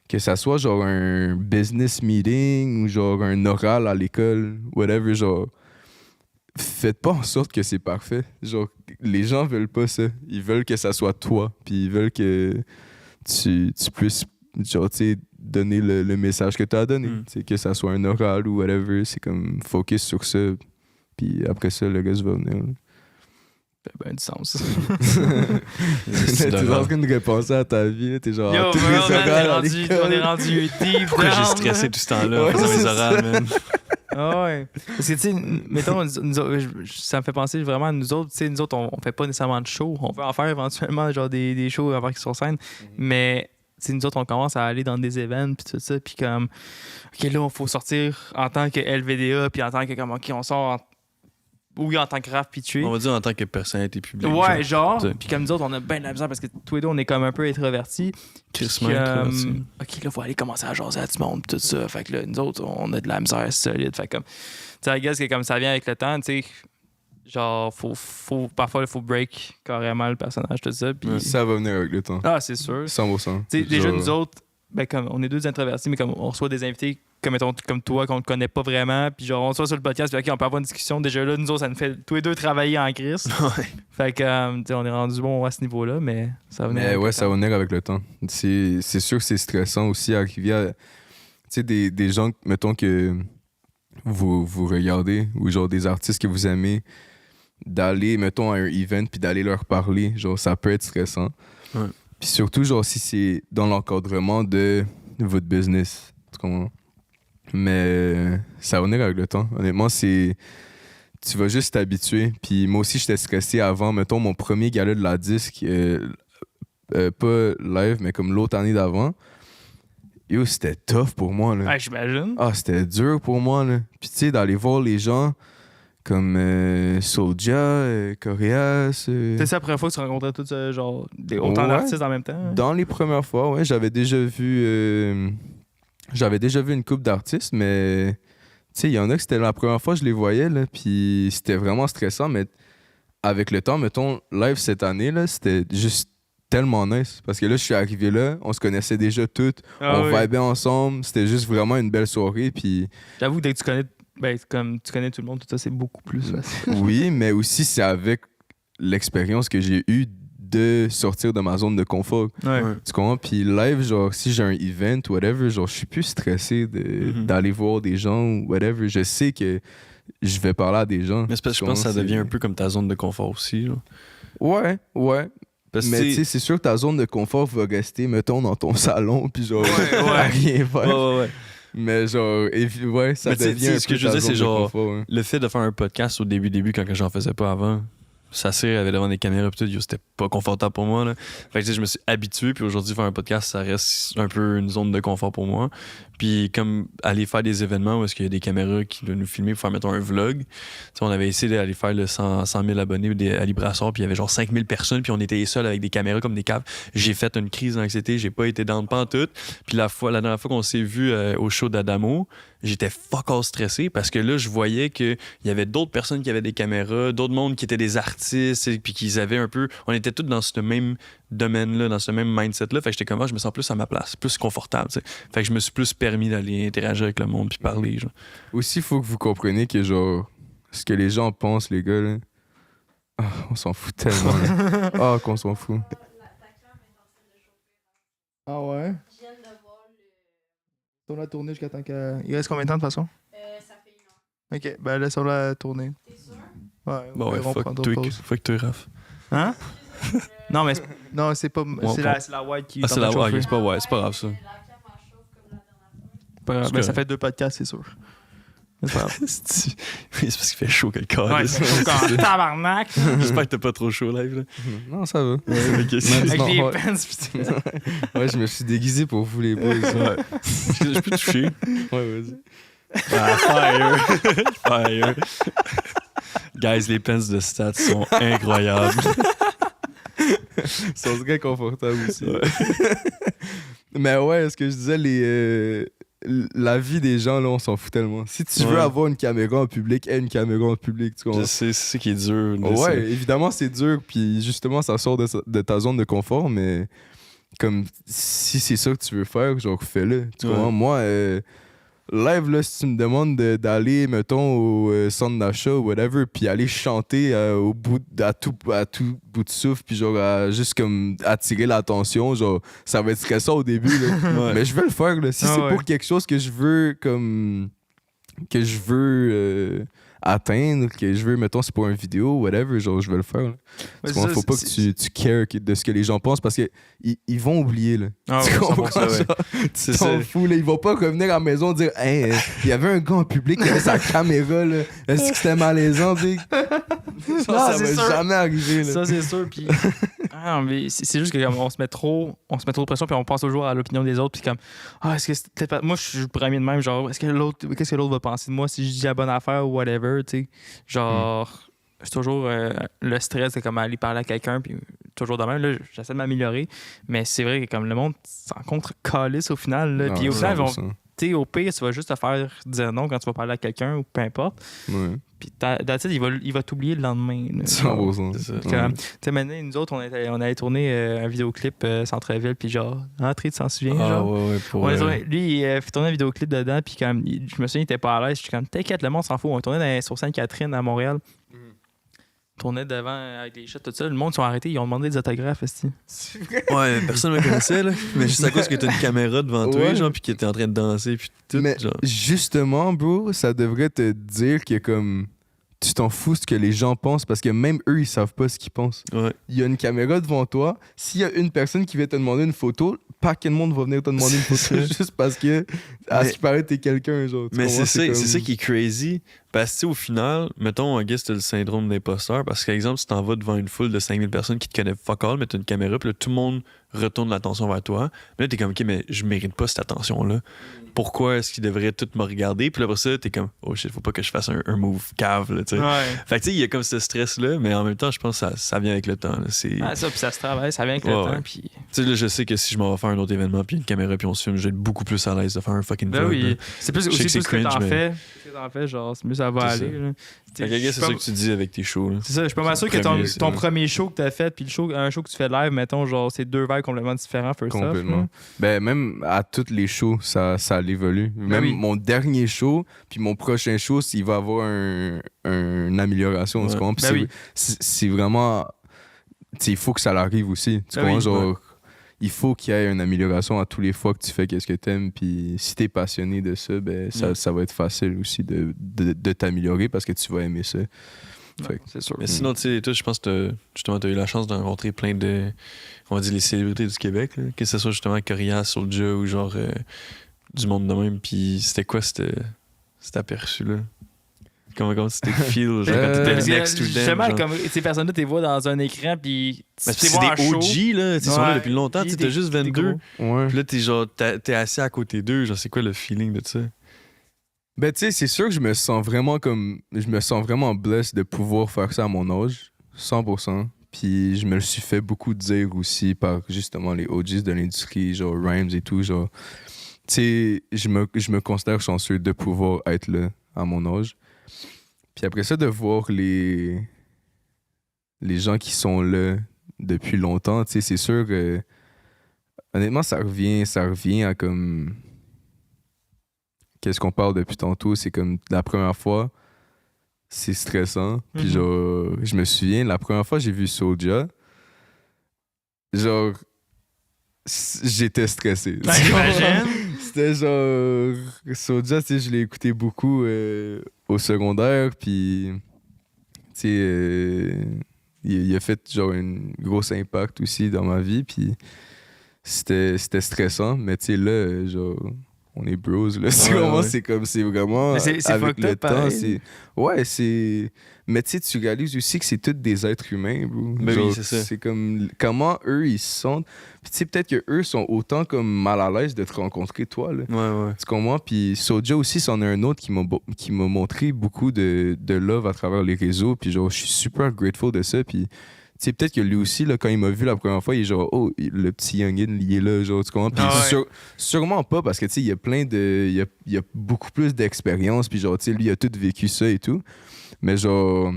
que ça soit, genre, un business meeting ou, genre, un oral à l'école, whatever, genre, faites pas en sorte que c'est parfait. Genre, les gens veulent pas ça. Ils veulent que ça soit toi, puis ils veulent que tu puisses, genre, tu sais, donner le message que tu as donné. C'est que ça soit un oral ou whatever, c'est comme focus sur ça. Puis après ça, le gars va venir. Ça fait bien du sens. T'es en train de repenser à ta vie. T'es genre. Yo, on est rendu deep. Pourquoi j'ai stressé tout ce temps-là en faisant mes orales, man? Ah ouais. Parce que, tu sais, mettons, ça me fait penser vraiment à nous autres. Tu sais, nous autres, on fait pas nécessairement de show. On peut en faire éventuellement, genre des shows avant qu'ils soient sur scène. Mais. T'sais, nous autres, on commence à aller dans des événements, puis tout ça, puis comme, OK, là, il faut sortir en tant que LVDA, puis en tant que, comme, OK, on sort en tant que rap pitché. On va dire en tant que personnalité publique. Ouais, genre. Puis comme nous autres, on a bien de la misère parce que tous les deux, on est comme un peu introvertis. Crissement introvertis. OK, là, il faut aller commencer à jaser à du monde, tout ça. Fait que là, nous autres, on a de la misère solide. Fait comme, tu sais, I guess que comme ça vient avec le temps, tu sais, genre, parfois, il faut break carrément le personnage, tout ça. Puis... Ça va venir avec le temps. Ah, c'est sûr. 100%. Tu sais, déjà, nous autres, ben, comme on est deux introvertis, mais comme on reçoit des invités comme toi, qu'on ne connaît pas vraiment, puis genre, on soit sur le podcast, puis OK, on peut avoir une discussion. Déjà là, nous autres, ça nous fait tous les deux travailler en crise. Ouais. Fait que, tu sais, on est rendu bon à ce niveau-là, mais ça va venir. Mais ouais, ça va venir avec le temps. C'est sûr que c'est stressant aussi arriver à. Tu sais, des gens, mettons que vous regardez, ou genre des artistes que vous aimez, d'aller, mettons, à un event puis d'aller leur parler, genre, ça peut être stressant. Ouais. Puis surtout, genre, si c'est dans l'encadrement de votre business. Tu comprends? Mais ça va venir avec le temps. Honnêtement, tu vas juste t'habituer. Puis moi aussi, j'étais stressé avant, mettons, mon premier gala de la disque, pas live, mais comme l'autre année d'avant. Yo, c'était tough pour moi, là. Ouais, j'imagine. Ah, c'était dur pour moi, là. Puis tu sais, d'aller voir les gens comme Soulja, Coréas. C'est la première fois que tu rencontrais tous genre autant d'artistes en même temps? Hein? Dans les premières fois, ouais, j'avais déjà vu une couple d'artistes, mais tu sais, il y en a que c'était la première fois que je les voyais, là, puis c'était vraiment stressant, mais avec le temps, mettons, live cette année, là, c'était juste tellement nice, parce que là, je suis arrivé là, on se connaissait déjà toutes, on vibait ensemble, c'était juste vraiment une belle soirée, puis... J'avoue, dès que tu connais... Ben, comme tu connais tout le monde, tout ça, c'est beaucoup plus facile. Oui, mais aussi, c'est avec l'expérience que j'ai eue de sortir de ma zone de confort. Ouais. Tu comprends? Puis live, genre, si j'ai un event, whatever, genre, je suis plus stressé d'aller voir des gens ou whatever. Je sais que je vais parler à des gens. Mais c'est parce que je pense que ça devient un peu comme ta zone de confort aussi. Genre. Ouais. Parce mais tu sais, c'est sûr que ta zone de confort va rester, mettons, dans ton salon, puis genre, ouais. à rien faire. Ouais. Mais genre, ouais, ça devient. Ce que je veux dire, c'est genre, le fait de faire un podcast au début, quand j'en faisais pas avant, s'asseoir avec devant des caméras, pis tout, c'était pas confortable pour moi. Là. Fait que je me suis habitué, puis aujourd'hui, faire un podcast, ça reste un peu une zone de confort pour moi. Puis comme aller faire des événements où est-ce qu'il y a des caméras qui doivent nous filmer pour faire, mettons, un vlog. T'sais, on avait essayé d'aller faire le 100 000 abonnés à Librasseur, puis il y avait genre 5000 personnes, puis on était seuls avec des caméras comme des caves. J'ai fait une crise d'anxiété, j'ai pas été dans le pantoute. Puis la dernière fois qu'on s'est vu au show d'Adamo, j'étais fuck all stressé parce que là, je voyais qu'il y avait d'autres personnes qui avaient des caméras, d'autres mondes qui étaient des artistes, puis qu'ils avaient un peu... On était tous dans ce même domaine-là, dans ce même mindset-là. Fait que j'étais comme, je me sens plus à ma place, plus confortable, t'sais. Fait que je me suis plus permis d'aller interagir avec le monde puis parler, genre. Aussi, il faut que vous compreniez que, genre, ce que les gens pensent, les gars, là, on s'en fout tellement. Qu'on s'en fout. Ah ouais? Je viens de voir Laisse-la tourner jusqu'à temps que... Il reste combien de temps, de toute façon? Ça fait 1 heure. OK, ben laisse-la tourner. T'es sûr? Ouais, bon, ouais, fuck toi, Raph. Hein? Non, mais non, c'est pas... c'est la white qui... c'est la white, c'est pas grave, ça. La cam en chauffe comme la dernière fois. Ben, ça fait 2 podcasts, c'est sûr. C'est pas grave. c'est parce qu'il fait chaud quelque part. Ouais, c'est chaud quand tabarnak. J'espère que t'as pas trop chaud live, là. Non, ça va. Avec les pants, putain. Ouais, je me suis déguisé pour vous, les boys. Ouais. Je peux toucher? Ouais, vas-y. Fire. Guys, les pants de stats sont incroyables. Ils sont très confortables aussi. Ouais. Mais ouais, ce que je disais, la vie des gens, là, on s'en fout tellement. Si tu veux avoir une caméra en public, aie une caméra en public. Tu comprends? C'est ça qui est dur. Ouais, évidemment, c'est dur. Puis justement, ça sort de ta zone de confort. Mais comme si c'est ça que tu veux faire, genre, fais-le. Tu comprends? Moi, live, là, si tu me demandes d'aller, mettons, au centre d'achat ou whatever, puis aller chanter à tout bout de souffle, puis genre juste comme attirer l'attention, genre ça va être stressant au début, là. Mais je vais le faire, là. Si c'est pour quelque chose que je veux, comme que je veux atteindre, que je veux, mettons, c'est pour une vidéo, whatever, genre je vais le faire. Faut pas que tu cares de ce que les gens pensent parce que ils vont oublier, là. Tu comprends? Tu t'en fous, là. Ils vont pas revenir à la maison et dire hey, il y avait un gars en public qui avait sa caméra, là. Est-ce que c'était malaisant, big? Ça va jamais arriver, là. Ça, c'est sûr. Puis mais c'est juste que comme, on se met trop de pression puis on pense toujours à l'opinion des autres puis comme est-ce que c'était pas... Moi je suis le premier de même, genre qu'est-ce que l'autre va penser de moi si je dis la bonne affaire ou whatever, tu sais, genre c'est toujours le stress de comme aller parler à quelqu'un puis toujours de même là, j'essaie de m'améliorer, mais c'est vrai que comme le monde s'en contre calisse au final là, puis au final ils vont au pire, tu vas juste te faire dire non quand tu vas parler à quelqu'un ou peu importe. Ouais. Puis il va t'oublier le lendemain. 100%. Tu sais, maintenant, nous autres, on allait tourner un vidéoclip Centre-Ville, puis genre, tu t'en souviens? Lui, il fait tourner un vidéoclip dedans, puis comme, je me souviens, il était pas à l'aise. Je suis comme, t'inquiète, le monde s'en fout. On tournait sur Sainte-Catherine à Montréal. On tournait devant avec des shots, tout ça. Le monde, ils sont arrêtés, ils ont demandé des autographes. C'est vrai? Ouais, personne ne me connaissait, là. Mais juste à cause que t'as une caméra devant toi, genre, puis que t'es en train de danser, puis tout. Mais genre. Justement, bro, ça devrait te dire que comme tu t'en fous ce que les gens pensent parce que même eux, ils savent pas ce qu'ils pensent. Ouais. Il y a une caméra devant toi. S'il y a une personne qui vient te demander une photo, pas quel monde va venir te demander une photo juste parce que à ce qui paraît, t'es quelqu'un, genre. Mais c'est ça qui est crazy. Parce que, tu sais, au final, mettons, I guess, t'as le syndrome d'imposteur. Parce que, par exemple, si t'en vas devant une foule de 5000 personnes qui te connaissent fuck all, mais t'as une caméra, puis là, tout le monde retourne l'attention vers toi. Mais là, t'es comme, OK, mais je mérite pas cette attention-là. Pourquoi est-ce qu'ils devraient tous me regarder? Puis là, après ça, t'es comme, oh shit, faut pas que je fasse un move cave, là, tu sais. Ouais. Fait que, tu sais, il y a comme ce stress-là, mais en même temps, je pense que ça vient avec le temps, là. Ça, puis ça se travaille, ça vient avec le temps. Puis... Tu sais, là, je sais que si je m'en vais faire un autre événement, puis une caméra, puis on se filme, je vais être beaucoup plus à l'aise de faire un fucking vlog. Oui. C'est plus aussi plus cringe, que t'en fais, genre, c'est mieux ça va aller. C'est ça que tu dis avec tes shows. Là. C'est ça, je suis pas mal sûr que ton premier show que t'as fait, puis un show que tu fais live, mettons, genre, c'est 2 vibes complètement différents, first off. Complètement. Ben, même à tous les shows, ça évolue. Même mon dernier show, puis mon prochain show, il va avoir une amélioration. Tu comprends? Puis c'est vraiment... il faut que ça arrive aussi. Tu comprends? Genre, il faut qu'il y ait une amélioration à tous les fois que tu fais qu'est-ce que t'aimes. Puis si t'es passionné de ça, ben ça va être facile aussi de t'améliorer parce que tu vas aimer ça. C'est sûr. Mais sinon, tu sais, toi, je pense que justement, t'as eu la chance de rencontrer plein de, on va dire, les célébrités du Québec, là, que ce soit justement Corias, Soulja ou genre du monde de même. Puis c'était quoi cet aperçu-là? Comment c'était feel, genre, quand t'étais next to them? Justement, comme ces personnes-là, tu les vois dans un écran, puis tu les vois des OG, là. Ils sont là depuis longtemps. Tu t'as juste 22. Ouais. Puis là, t'es assis à côté d'eux. Genre, c'est quoi le feeling de ça? Ben, tu sais, c'est sûr que je me sens vraiment blessed de pouvoir faire ça à mon âge, 100%. Puis je me le suis fait beaucoup dire aussi par justement les OGs de l'industrie, genre Rhymes et tout. Genre, tu sais, je me considère chanceux de pouvoir être là à mon âge. Puis après ça, de voir les gens qui sont là depuis longtemps, tu sais, c'est sûr que honnêtement, ça revient à comme qu'est-ce qu'on parle depuis tantôt, c'est comme la première fois, c'est stressant. Puis genre, je me souviens, la première fois que j'ai vu Soulja, genre, j'étais stressé. C'était genre, Soulja, tu sais, je l'ai écouté beaucoup au secondaire, puis tu sais, il a fait genre un gros impact aussi dans ma vie, puis c'était stressant, mais tu sais, là, genre, on est bros, là. C'est vraiment. C'est avec le temps, pareil. c'est. Mais tu sais, tu réalises aussi que c'est tous des êtres humains, bro. Ben genre, oui, c'est ça. C'est comme. Comment eux, ils se sentent. Puis tu sais, peut-être qu'eux sont autant comme mal à l'aise de te rencontrer, toi, là. Ouais. Tu comprends? Puis Soulja aussi, c'en est un autre qui m'a montré beaucoup de love à travers les réseaux. Puis genre, je suis super grateful de ça. Puis tu sais, peut-être que lui aussi, là, quand il m'a vu la première fois, il est genre, oh, le petit youngin, il est là, genre, tu comprends? Puis sûrement pas, parce que, tu sais, il y a plein de. Il y a beaucoup plus d'expérience, puis genre, tu sais, lui, il a tout vécu ça et tout. Mais genre,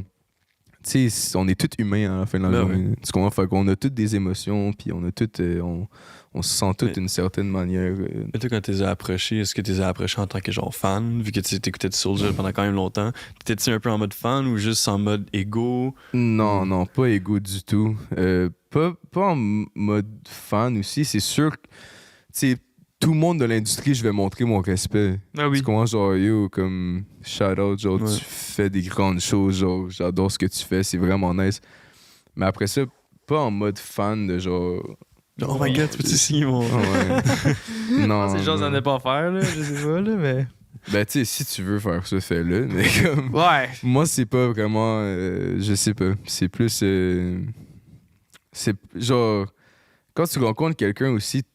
tu sais, on est tous humains à la fin de la journée. Tu comprends? Fait qu'on a toutes des émotions, puis on a toutes. On se sent toutes d'une certaine manière. Mais toi, quand tu les as approchés, est-ce que tu les as approchés en tant que genre fan, vu que tu t'écoutais de Soulja pendant quand même longtemps? T'étais-tu un peu en mode fan ou juste en mode égo? Non, pas égo du tout. Pas en mode fan aussi. C'est sûr que, tu sais, tout le monde de l'industrie, je vais montrer mon respect. Ah oui. Tu comprends, genre, yo, comme shout-out, genre, tu fais des grandes choses, genre, j'adore ce que tu fais, c'est vraiment nice. Mais après ça, pas en mode fan de genre. Oh my god, tu peux-tu signer mon. Non. C'est genre, ça n'est pas à faire, là, je sais pas, là, mais. Ben, tu sais, si tu veux faire ça, fais-le, mais comme. Ouais. Moi, c'est pas vraiment. Je sais pas. C'est plus. C'est genre. Quand tu rencontres quelqu'un aussi, tu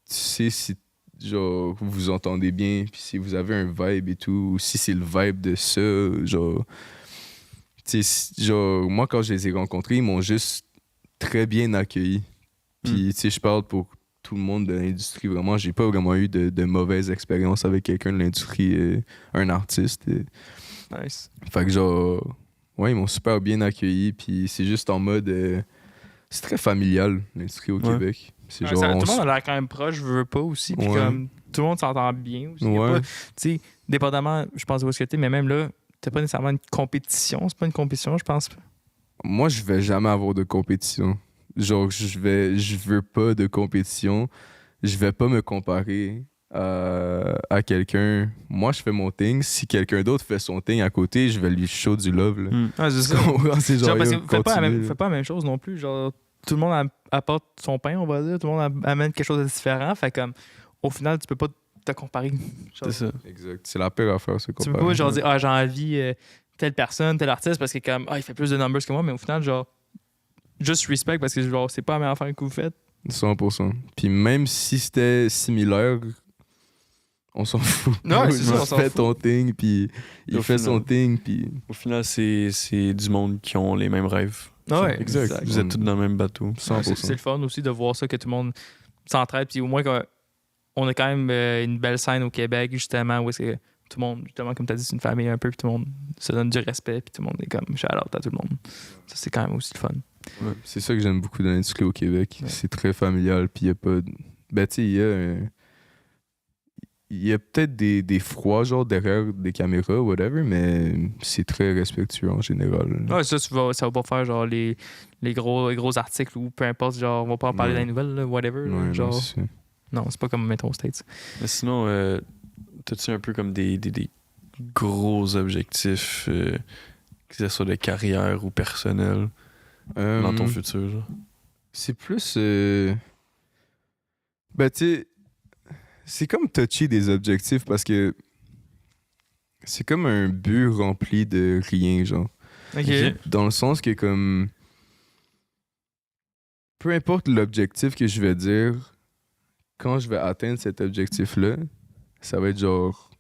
sais si genre vous vous entendez bien, puis si vous avez un vibe et tout, ou si c'est le vibe de ça, genre. Tu sais, genre, moi, quand je les ai rencontrés, ils m'ont juste très bien accueilli. Puis, tu sais, je parle pour tout le monde de l'industrie, vraiment. J'ai pas vraiment eu de mauvaises expériences avec quelqu'un de l'industrie, un artiste. Nice. Fait que, genre, ouais, ils m'ont super bien accueilli. Puis, c'est juste en mode. C'est très familial, l'industrie au Québec. C'est genre. Tout le monde a l'air quand même proche, je veux pas aussi. Puis, comme tout le monde s'entend bien aussi. Ouais. Tu sais, dépendamment, je pense, de où est-ce que t'es, mais même là, t'as pas nécessairement une compétition. C'est pas une compétition, je pense. Moi, je vais jamais avoir de compétition. Genre, je veux pas de compétition. Je vais pas me comparer à quelqu'un. Moi, je fais mon thing. Si quelqu'un d'autre fait son thing à côté, je vais lui show du love. Là. Ouais, c'est ça. C'est genre, Parce que yo, fais pas continue, la même chose non plus. Genre, tout le monde apporte son pain, on va dire. Tout le monde amène quelque chose de différent. Fait comme, au final, tu peux pas te comparer. Genre, C'est ça. Exact. C'est la pire affaire, ce tu comparer. peux pas genre dire, j'ai envie telle personne, tel artiste, parce que comme, il fait plus de numbers que moi, mais au final, genre, juste respect parce que genre, c'est pas la meilleure affaire que vous faites. 100%. Puis même si c'était similaire, on s'en fout. Non, c'est ça, on s'en Fais fout. ton thing, puis il Au fait final. son thing, puis... Au final, c'est du monde qui ont les mêmes rêves. Ouais, Exact. Vous êtes tous dans le même bateau. 100%. C'est le fun aussi de voir ça, que tout le monde s'entraide. Puis au moins, on a quand même une belle scène au Québec, justement, où est-ce que tout le monde, justement, comme tu as dit, c'est une famille un peu, puis tout le monde se donne du respect, puis tout le monde est comme shout-out à tout le monde. Ça, c'est quand même aussi le fun. Ouais, c'est ça que j'aime beaucoup de l'industrie au Québec. Ouais. C'est très familial, puis il y a pas... Ben, tu sais, il y a peut-être des froids, genre, derrière des caméras, whatever, mais c'est très respectueux en général. Ouais, ça va pas faire genre les gros articles ou peu importe, genre, on va pas en parler Ouais. dans les nouvelles, là, whatever. là, Ouais, genre, non, c'est ça. non, c'est pas comme Metro States. Mais sinon, t'as-tu un peu comme des gros objectifs, que ce soit de carrière ou personnel, dans ton futur? Genre? C'est plus... Ben, tu sais, c'est comme toucher des objectifs parce que c'est comme un but rempli de rien, genre. OK. Dans le sens que comme peu importe l'objectif que je vais dire, quand je vais atteindre cet objectif-là, ça va être genre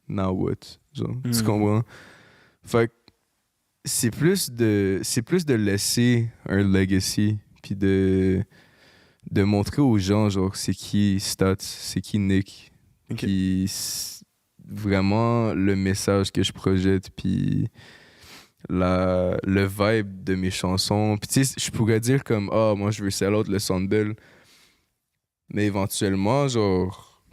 now what? Genre, tu comprends? Fait que c'est plus de laisser un legacy puis de montrer aux gens genre c'est qui Stats, c'est qui Nick. Puis vraiment le message que je projette puis le vibe de mes chansons. Puis tu sais, je pourrais dire comme moi je veux sell out le Sandbell. Mais éventuellement, genre,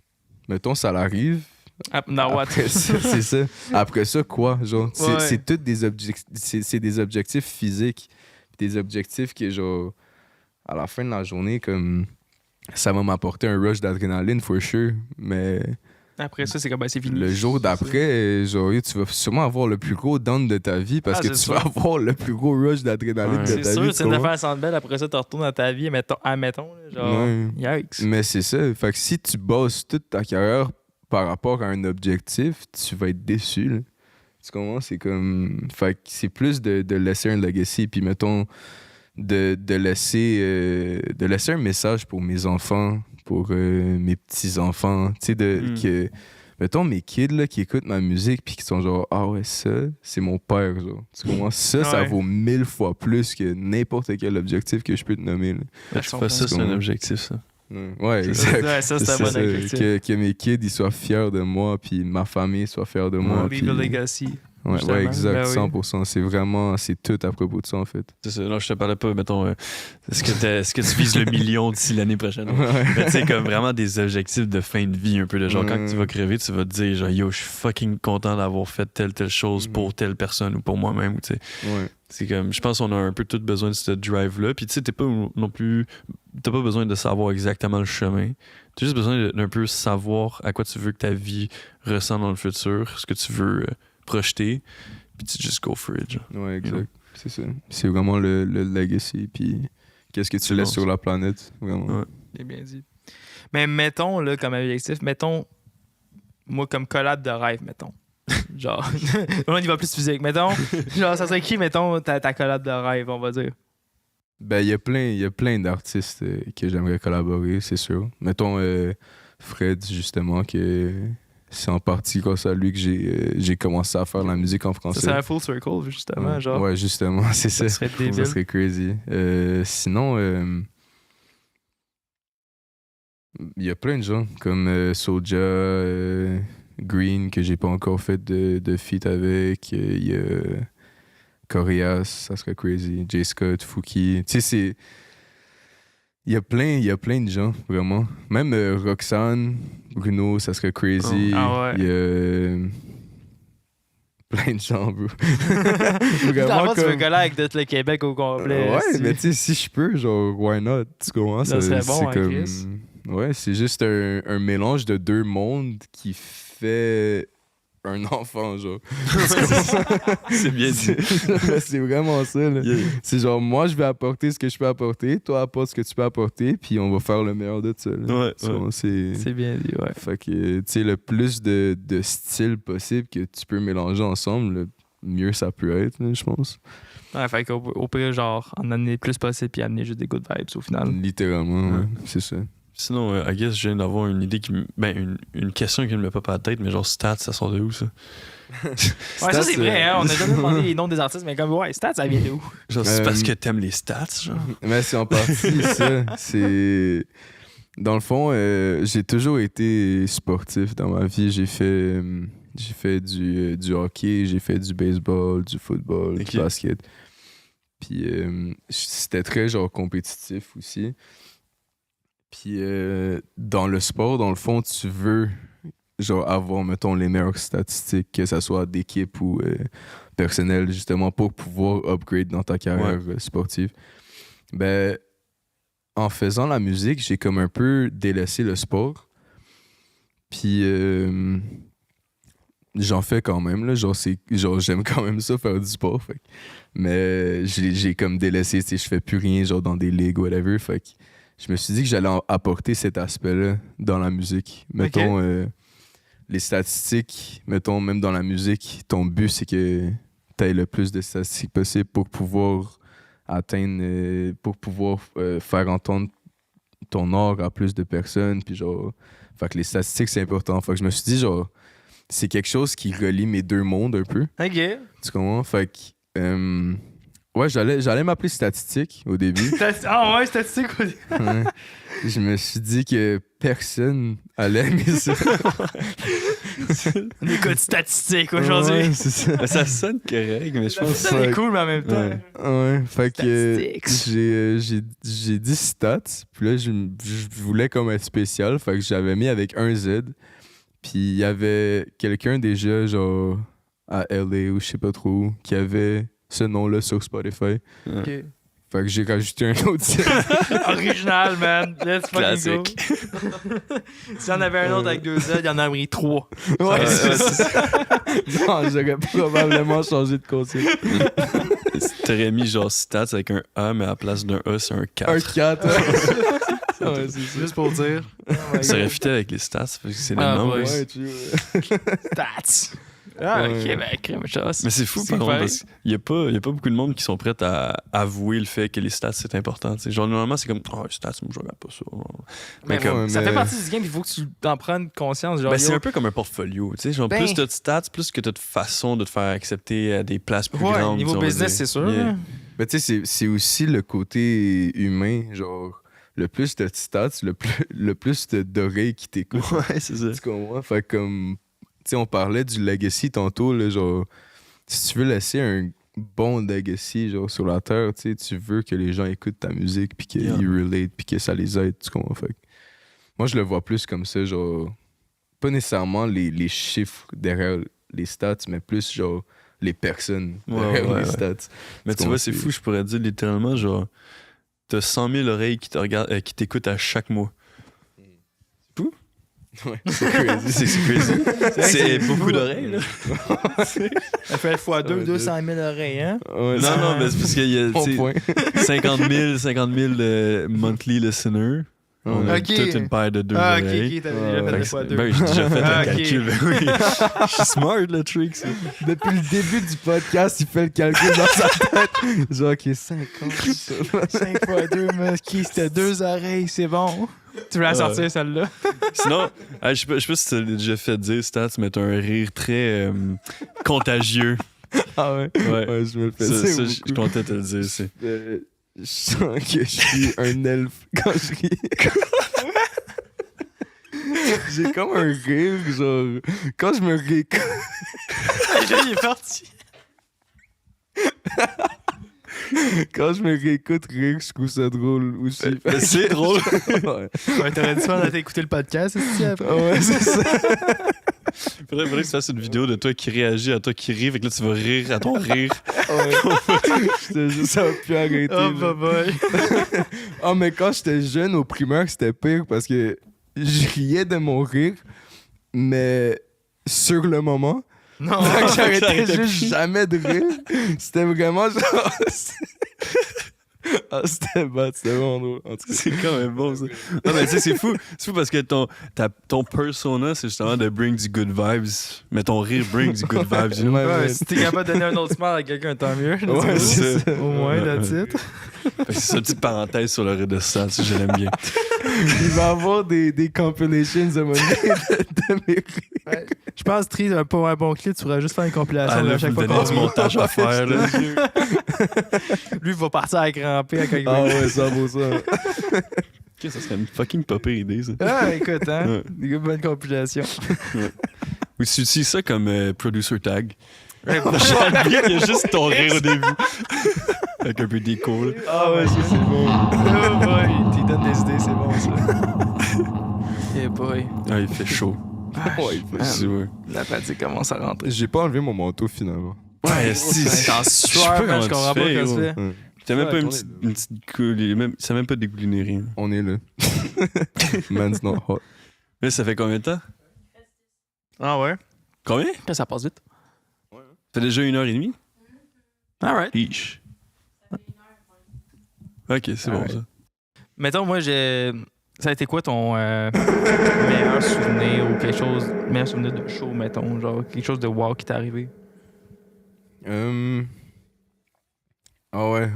mettons, ça l'arrive. Après ça, c'est ça. Après ça, quoi? Genre, c'est tous des objectifs. C'est des objectifs physiques. Des objectifs qui, genre, à la fin de la journée, comme ça va m'apporter un rush d'adrénaline, for sure. Mais. Après ça, c'est comme c'est fini. Le jour d'après, genre, tu vas sûrement avoir le plus gros down de ta vie parce que tu vas avoir le plus gros rush d'adrénaline de ta vie. C'est sûr, c'est une affaire sans belle. Après ça, tu retournes dans ta vie, admettons, genre, yikes. Mais c'est ça. Fait que si tu bosses toute ta carrière par rapport à un objectif, tu vas être déçu. Là. Tu comprends? C'est comme. Fait que c'est plus de laisser un legacy, puis mettons, de laisser un message pour mes enfants, pour mes petits-enfants. Tu sais, mettons mes kids là, qui écoutent ma musique puis qui sont genre ah ouais, ça, c'est mon père. Genre. Tu comprends? Ça vaut 1000 fois plus que n'importe quel objectif que je peux te nommer. Là. Ça, c'est un objectif, ça. Ouais, exact. Ouais, ça, c'est un bon objectif. Que mes kids ils soient fiers de moi puis ma famille soit fière de moi. Leave a legacy. Ouais, exact, Ben oui. 100%. C'est tout à propos de ça, en fait. C'est ça. Là, je te parlais pas, mettons, est-ce que tu vises le million d'ici l'année prochaine? Ouais. Mais tu sais, comme vraiment des objectifs de fin de vie, un peu de genre, quand tu vas crever, tu vas te dire, genre, yo, je suis fucking content d'avoir fait telle chose pour telle personne ou pour moi-même, tu sais. Ouais. C'est comme, je pense qu'on a un peu tous besoin de ce drive-là. Puis tu sais, t'as pas besoin de savoir exactement le chemin. T'as juste besoin d'un peu savoir à quoi tu veux que ta vie ressemble dans le futur, ce que tu veux projeter, puis tu just go for it. Genre. Ouais, exact. C'est ça. C'est vraiment le legacy, puis qu'est-ce que tu laisses sur la planète, vraiment. Ouais. C'est bien dit. Mais mettons, là, comme objectif, moi, comme collab de rêve, mettons. Genre, on y va plus physique. Mettons, genre, ça serait qui, mettons, ta collab de rêve, on va dire? Ben, il y a plein d'artistes que j'aimerais collaborer, c'est sûr. Mettons Fred, justement, que c'est en partie grâce à lui que j'ai commencé à faire la musique en français. Ça serait un full circle, justement, genre. Ouais, justement, c'est ça. Ça serait débile. Ça serait crazy. Sinon, il y a plein de gens, comme Soulja, Green, que j'ai pas encore fait de feat avec. Il y a Coreas, ça serait crazy. J. Scott, Fouki. Tu sais, il y a plein de gens, vraiment. Même Roxane, Bruno, ça serait crazy. Ah ouais. Il y a plein de gens, bro. Vraiment, tu veux coller avec tout le Québec au complet. Ouais, mais tu sais, si je peux, genre, why not? Tu comprends? Ça serait bon, c'est hein, Chris? Ouais, c'est juste un mélange de deux mondes qui fait un enfant, genre. C'est bien dit. C'est vraiment ça, là. Yeah. C'est genre, moi, je vais apporter ce que je peux apporter, toi, apporte ce que tu peux apporter, puis on va faire le meilleur de ça, là. Ouais, So, C'est bien dit, ouais. Fait que, tu sais, le plus de styles possible que tu peux mélanger ensemble, le mieux ça peut être, là, je pense. Ouais, fait qu'au pire, genre, en amener le plus possible puis amener juste des good vibes au final. Littéralement, ouais. C'est ça. Sinon, I guess, je viens d'avoir une idée une question qui ne me met pas à la tête, mais genre Stats, ça sort de où, ça? Ouais, ça c'est vrai, hein? On a jamais demandé les noms des artistes, mais comme, ouais, Stats, ça vient de où? Genre, c'est parce que t'aimes les stats, genre? Mais c'est en partie ça. C'est... Dans le fond, j'ai toujours été sportif dans ma vie. J'ai fait du hockey, j'ai fait du baseball, du football, du basket. Puis c'était très genre compétitif aussi. Puis dans le sport, dans le fond, tu veux genre avoir, mettons, les meilleures statistiques, que ça soit d'équipe ou personnel, justement, pour pouvoir upgrade dans ta carrière sportive. Ben, en faisant la musique, j'ai comme un peu délaissé le sport. Puis j'en fais quand même, là. Genre, j'aime quand même ça, faire du sport. Mais j'ai comme délaissé, tu sais, je fais plus rien, genre, dans des ligues, whatever. Fait que je me suis dit que j'allais apporter cet aspect-là dans la musique. Mettons, les statistiques, mettons, même dans la musique, ton but, c'est que tu aies le plus de statistiques possible pour pouvoir atteindre, pour pouvoir faire entendre ton art à plus de personnes. Puis genre, fait que les statistiques, c'est important. Fait que je me suis dit, genre, c'est quelque chose qui relie mes deux mondes un peu. OK. Tu comprends? Fait que, ouais, j'allais m'appeler statistique au début. Ah ouais, statistique. Ouais. Je me suis dit que personne allait aimer ça. On écoute statistique aujourd'hui. Ouais, c'est ça. Ça sonne correct, mais je pense Ça c'est cool, mais en même temps. Ouais, fait que Statistics. j'ai dit stats, puis là, je voulais comme être spécial, fait que j'avais mis avec un Z, puis il y avait quelqu'un déjà, genre, à LA ou je sais pas trop où, qui avait ce nom-là sur Spotify. OK. Fait que j'ai rajouté un autre Z. Original, man. Let's fucking go. Classique. Si y en avait un autre avec 2 Z, il y en aurait 3. Ouais, c'est ça. Non, j'aurais probablement changé de concept. T'aurais mis genre stats avec un A, mais à la place d'un A, c'est un 4. Un 4. Ouais, c'est ça. Juste pour dire. Ça aurait fité avec les stats, parce que c'est les Ah, nombres. ouais. Ouais, tu vois. Stats. Ah, Ouais. ok, ben, crème chose. Mais c'est fou, par contre, parce qu'il n'y a pas beaucoup de monde qui sont prêts à avouer le fait que les stats, c'est important. T'sais. Genre, normalement, c'est comme, oh, les stats, moi, je regarde pas ça. Mais comme- ça mais- fait partie du game, il faut que tu t'en prennes conscience. Genre, Ben, c'est yo, un peu comme un portfolio. Tu sais, genre, Ben- plus t'as de stats, plus que t'as de façon de te faire accepter à des places plus ouais, grandes. niveau on va business, dire. c'est sûr. Yeah. là. Mais tu sais, c'est aussi le côté humain, genre, le plus de stats, le plus d'oreilles qui t'écoutent. Ouais, c'est ça. Tu comprends? Fait que comme, tu sais, on parlait du legacy tantôt, là, genre, si tu veux laisser un bon legacy, genre, sur la terre, tu sais, tu veux que les gens écoutent ta musique, puis qu'ils Yeah. relate, puis que ça les aide, tu comprends? Fait que moi, je le vois plus comme ça, genre, pas nécessairement les chiffres derrière les stats, mais plus, genre, les personnes Ouais, derrière ouais, les ouais. stats. Mais tu vois, c'est fou, je pourrais dire littéralement, genre, t'as 100 000 oreilles qui te regardent, qui t'écoutent à chaque mois. Ouais, c'est crazy. C'est crazy. C'est beaucoup d'oreilles, là. Ça fait x2, Ouais, 200 000 oreilles, hein? Ouais, Non, non, mais c'est parce qu'il y a, bon tu sais, point. 50 000 monthly listeners. On a Ok. toute une paire de deux Ah, ok, oreilles. ok, t'as Ouais, déjà fait ouais. le x2. Ben, j'ai déjà fait Ah, un ok. calcul. Ben oui. Je suis smart, le trick, ça. Depuis le début du podcast, il fait le calcul dans sa tête. Genre, ok, 50. 5 x 2, mais qui c'était 2 oreilles, c'est bon. Tu veux la sortir, celle-là? Sinon, je sais pas si tu l'as déjà fait dire, Stats, mais t'as un rire très contagieux. Ah ouais? Ouais. Ouais, je me le fais Ça, dire je suis beaucoup. content de te le dire. C'est... Je sens que je suis un elfe quand je ris. J'ai comme un rire, genre, quand je me réécoute. Là, il est parti. Quand je me réécoute rire, je trouve ça drôle aussi. C'est drôle. Ouais, Ouais, t'aurais dû faire d'écouter le podcast, c'est après. ouais, c'est ça. Faudrait que tu fasses une vidéo de toi qui réagit à toi qui rit. Fait que là, tu vas rire à ton rire. Ouais. J'étais juste, ça va plus arrêter. Oh, là. bye bye. Ah, mais quand j'étais jeune au primaire, c'était pire parce que je riais de mon rire, mais sur le moment. Non, Fait que j'arrêtais j'arrêtais juste jamais de rire. C'était vraiment genre. Ah, c'était bad, c'était vraiment drôle. En tout cas. C'est quand même bon, ça. Non, mais tu sais, c'est fou. C'est fou parce que ton persona, c'est justement de bring du good vibes. Mais ton rire bring du good vibes. You know? Ouais, ouais, ouais. si t'es capable de donner un autre smile à quelqu'un, tant mieux. Ouais, c'est ça. Au moins, that's it. Fait que c'est ça, une petite parenthèse sur le rire de Stats. Je l'aime bien. Il va y avoir des compilations de mon de mes rires. Ouais. Je pense que Tri, pour un bon clip, tu pourrais juste faire une compilation Ah, là, à chaque vous me fois donnez qu'on du montage à faire. Là. Lui, il va partir à grimper à quelque Ah ouais, ça vaut ça. Ok, ça serait une fucking pas pire idée, ça. Ah, écoute, hein. Ouais. Des bonnes compilations. Ou tu utilises ça comme producer tag. J'aime bien qu'il y a juste ton rire au début. Avec un peu d'écho, là. Ah ouais, ça c'est bon. Oh boy, tu donnes des idées, c'est bon ça. Yeah boy. Ah, il fait chaud. Ouais, il faut- C'est ouais. La fatigue commence à rentrer. J'ai pas enlevé mon manteau finalement. Ouais, si. T'es en Je sais sueur, pas man, je comment comprends tu pas fais, ce que tu gros. fais. Ouais. T'as même Ouais, pas attendez, une petite coule. Ça même pas dégouliné rien. On est là. Man's not hot. Là, ça fait combien de temps? Ah ouais? Combien? Ça passe vite. Ça fait déjà 1h30? Alright. Ish. Ok, c'est bon, Alright. ça. Mettons, moi, ça a été quoi ton meilleur souvenir ou quelque chose, meilleur souvenir de show, mettons, genre quelque chose de wow qui t'est arrivé? Ah ouais,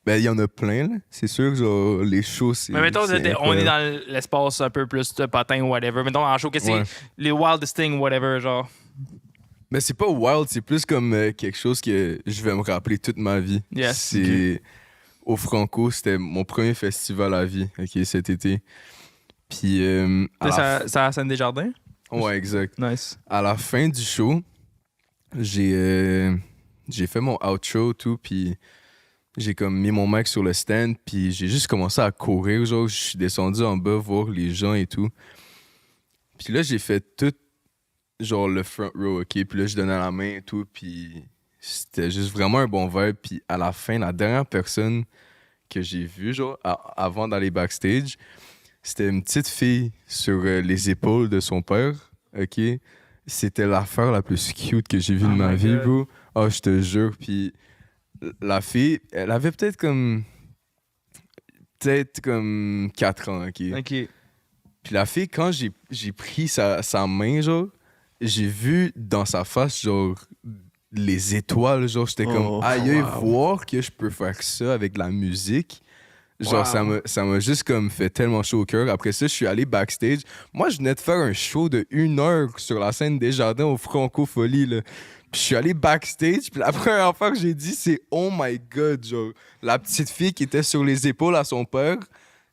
ben il y en a plein, là. C'est sûr que genre, les shows, c'est. Mais mettons, c'est on est incroyable. dans l'espace un peu plus de patin ou whatever. Mettons, en show, que c'est Ouais. les wildest things, whatever, genre. Mais c'est pas wild, c'est plus comme quelque chose que je vais me rappeler toute ma vie. Yes. C'est au Franco, c'était mon premier festival à vie, ok, cet été. Puis C'est à Seine-des-Jardins? ouais, exact. Nice. À la fin du show, j'ai fait mon outro tout, puis j'ai comme mis mon mic sur le stand, puis j'ai juste commencé à courir, genre je suis descendu en bas voir les gens et tout. Puis là j'ai fait tout genre le front row, ok, puis là je donnais la main et tout, puis c'était juste vraiment un bon vibe. Puis à la fin, la dernière personne que j'ai vue genre avant d'aller backstage, c'était une petite fille sur les épaules de son père, ok. C'était l'affaire la plus cute que j'ai vue de ma vie, bro. Oh, je te jure. Puis la fille, elle avait peut-être comme 4 ans, ok. OK. Puis la fille, quand j'ai pris sa main, genre, j'ai vu dans sa face, genre, les étoiles, genre, j'étais comme, aïe, voir que je peux faire ça avec la musique. Genre, ça m'a juste comme fait tellement chaud au cœur. Après ça, je suis allé backstage. Moi, je venais de faire un show de 1 heure sur la scène des Jardins au Franco Folie, là. Puis je suis allé backstage, puis la première affaire que j'ai dit, c'est « Oh my God », genre. La petite fille qui était sur les épaules à son père,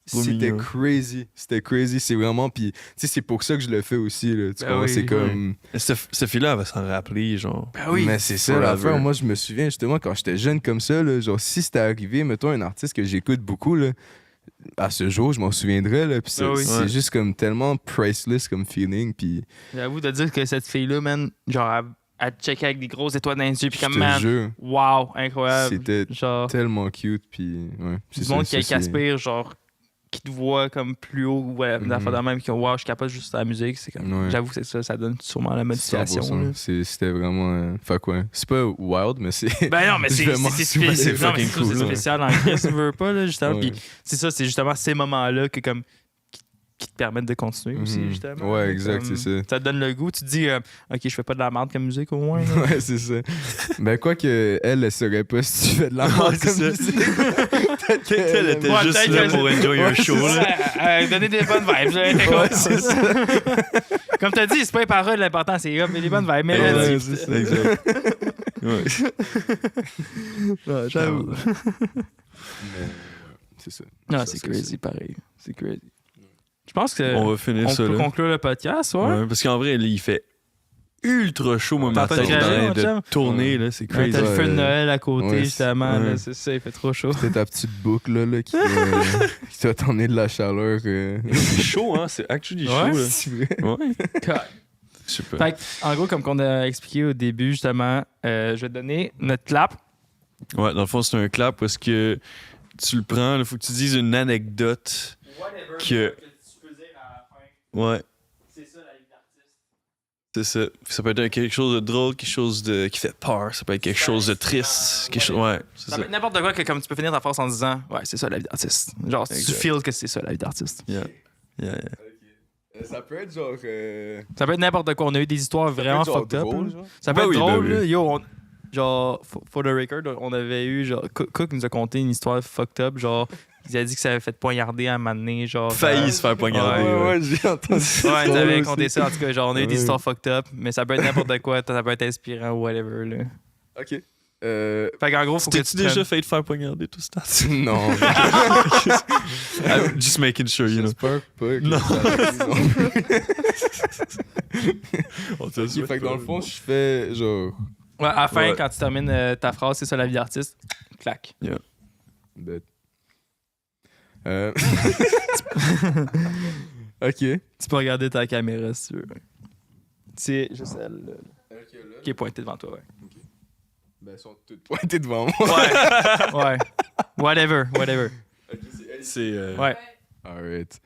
c'était crazy. C'était crazy, c'est vraiment... Puis, tu sais, c'est pour ça que je le fais aussi, là. Tu vois, c'est comme... Cette fille-là, elle va s'en rappeler, genre. Ben oui, mais c'est ça l'affaire. Moi, je me souviens justement quand j'étais jeune comme ça, là, genre si c'était arrivé, mettons un artiste que j'écoute beaucoup, là, à ce jour, je m'en souviendrai. Là, puis c'est juste comme tellement priceless comme feeling. Puis J'avoue de dire que cette fille-là, man, genre, elle checkait avec des grosses étoiles dans les yeux, puis je comme, te man, jure, wow, incroyable. c'était Genre, tellement cute. Puis ouais, c'est du monde ça, qui aspire, genre, qui te voit comme plus haut, ouais, d'affaires de même, qui ont, wow, je suis capable juste de la musique. C'est comme, Ouais. j'avoue que c'est ça donne sûrement la motivation. 100%. Là. C'était vraiment... Fait quoi? C'est pas wild, mais c'est... Ben non, mais c'est Vraiment, spécial. c'est Non, mais fucking c'est cool, c'est là. spécial en Christ, tu veux pas, là, justement. Ouais. Puis c'est ça, c'est justement ces moments-là que, comme, qui te permettent de continuer aussi, Mhm. justement. Ouais, là, exact, comme, c'est ça. Ça te donne le goût. Tu te dis, OK, je fais pas de la merde comme musique, au moins. là. Ouais, c'est ça. Ben, quoi que elle saurait pas si tu fais de la merde c'est comme ça. musique. Peut-être Elle était Ouais, juste peut-être là que- pour enjoy un show, là. Donner des bonnes vibes. là, t'es Ouais, cool. c'est ça. Comme tu as dit, c'est pas les paroles, l'important, c'est les bonnes vibes. Mais Ouais, vas-y. c'est ça. Exact. Ouais. Ouais, j'avoue. Mais, c'est ça. Non, Ça, c'est ça, crazy, pareil. C'est crazy. Je pense que On va finir on ça, peut là. conclure le podcast, ouais. Ouais, parce qu'en vrai, là, il fait ultra chaud, moi, ma T'as pas tête de est en raison, train mon de chum. tourner, là, c'est Ouais, crazy. t'as le feu de Ouais. Noël à côté, Ouais, justement. ouais. là, c'est ça, il fait trop chaud. C'était ta petite boucle là, qui t'a t'emmené de la chaleur. C'est chaud, hein? C'est actually chaud, Ouais. là. C'est vrai. Ouais. Fait Je sais pas. que, en gros, comme qu'on a expliqué au début, justement, je vais te donner notre clap. Ouais, dans le fond, c'est un clap parce que tu le prends, il faut que tu dises une anecdote. Que- tu peux dire à la fin, Ouais, c'est ça la vie d'artiste. c'est ça. Ça peut être quelque chose de drôle, quelque chose qui fait peur, ça peut être quelque chose de triste. Quelque chose... Ouais, c'est Ça ça. peut être n'importe quoi que comme tu peux finir ta phrase en disant ouais, c'est ça la vie d'artiste. Genre, tu Exact. feels que c'est ça la vie d'artiste. Yeah. Yeah, yeah. Ça peut être genre. Ça peut être n'importe quoi. On a eu des histoires vraiment fucked up. là. Ça peut Ben être oui, drôle. ben oui. là. Yo, genre, for the record, on avait eu, genre, Cook nous a conté une histoire fucked up. Genre, il a dit que ça avait fait poignarder à un moment donné. Genre, Failli se faire poignarder. Ouais, ouais. ouais, j'ai entendu ça. Ouais, tu avais aussi. conté ça. En tout cas, genre, on a eu des Ouais. histoires fucked up, mais ça peut être n'importe quoi. Ça peut être inspirant ou whatever. Là. Ok. Fait qu'en gros, faut que T'es-tu tu déjà prennes- fait te faire poignerder tout ce temps? Non. Just making sure, you know. J'espère pas. Que Non. ça arrive non plus. On te Ok, fait que dans le fond, je fais genre. Ouais, à la fin, Ouais. quand tu termines ta phrase, c'est ça la vie d'artiste, clac. Bête. Ok. Tu peux regarder ta caméra si tu veux. C'est juste elle là, qui est pointée devant toi. Ouais. Ben, elles sont toutes pointées devant moi. Ouais. Ouais. Whatever. C'est. Ouais. Alright.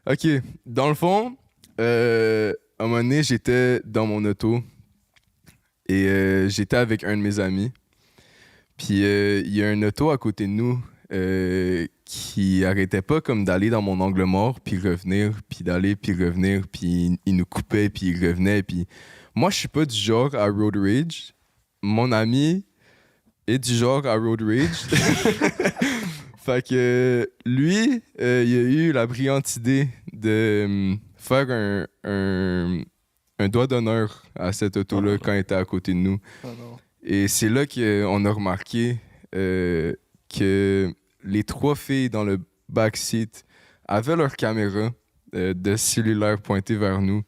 Ok. Dans le fond, à un moment donné, j'étais dans mon auto et j'étais avec un de mes amis. Puis il y a un auto à côté de nous qui arrêtait pas comme d'aller dans mon angle mort, puis revenir, puis d'aller, puis revenir, puis il nous coupait, puis il revenait, puis moi, je suis pas du genre à road rage. Mon ami est du genre à road rage. Fait que lui, il a eu la brillante idée de faire un doigt d'honneur à cette auto-là quand il était à côté de nous. Et c'est là qu'on a remarqué que les 3 filles dans le backseat avaient leur caméra de cellulaire pointée vers nous.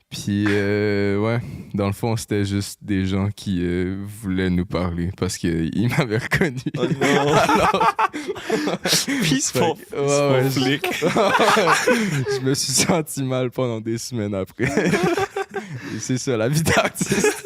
Puis, ouais, dans le fond, c'était juste des gens qui voulaient nous parler parce qu'ils m'avaient reconnu. Oh non! Alors... Puis ils se font flic. Je me suis senti mal pendant des semaines après. Et c'est ça, la vie d'artiste.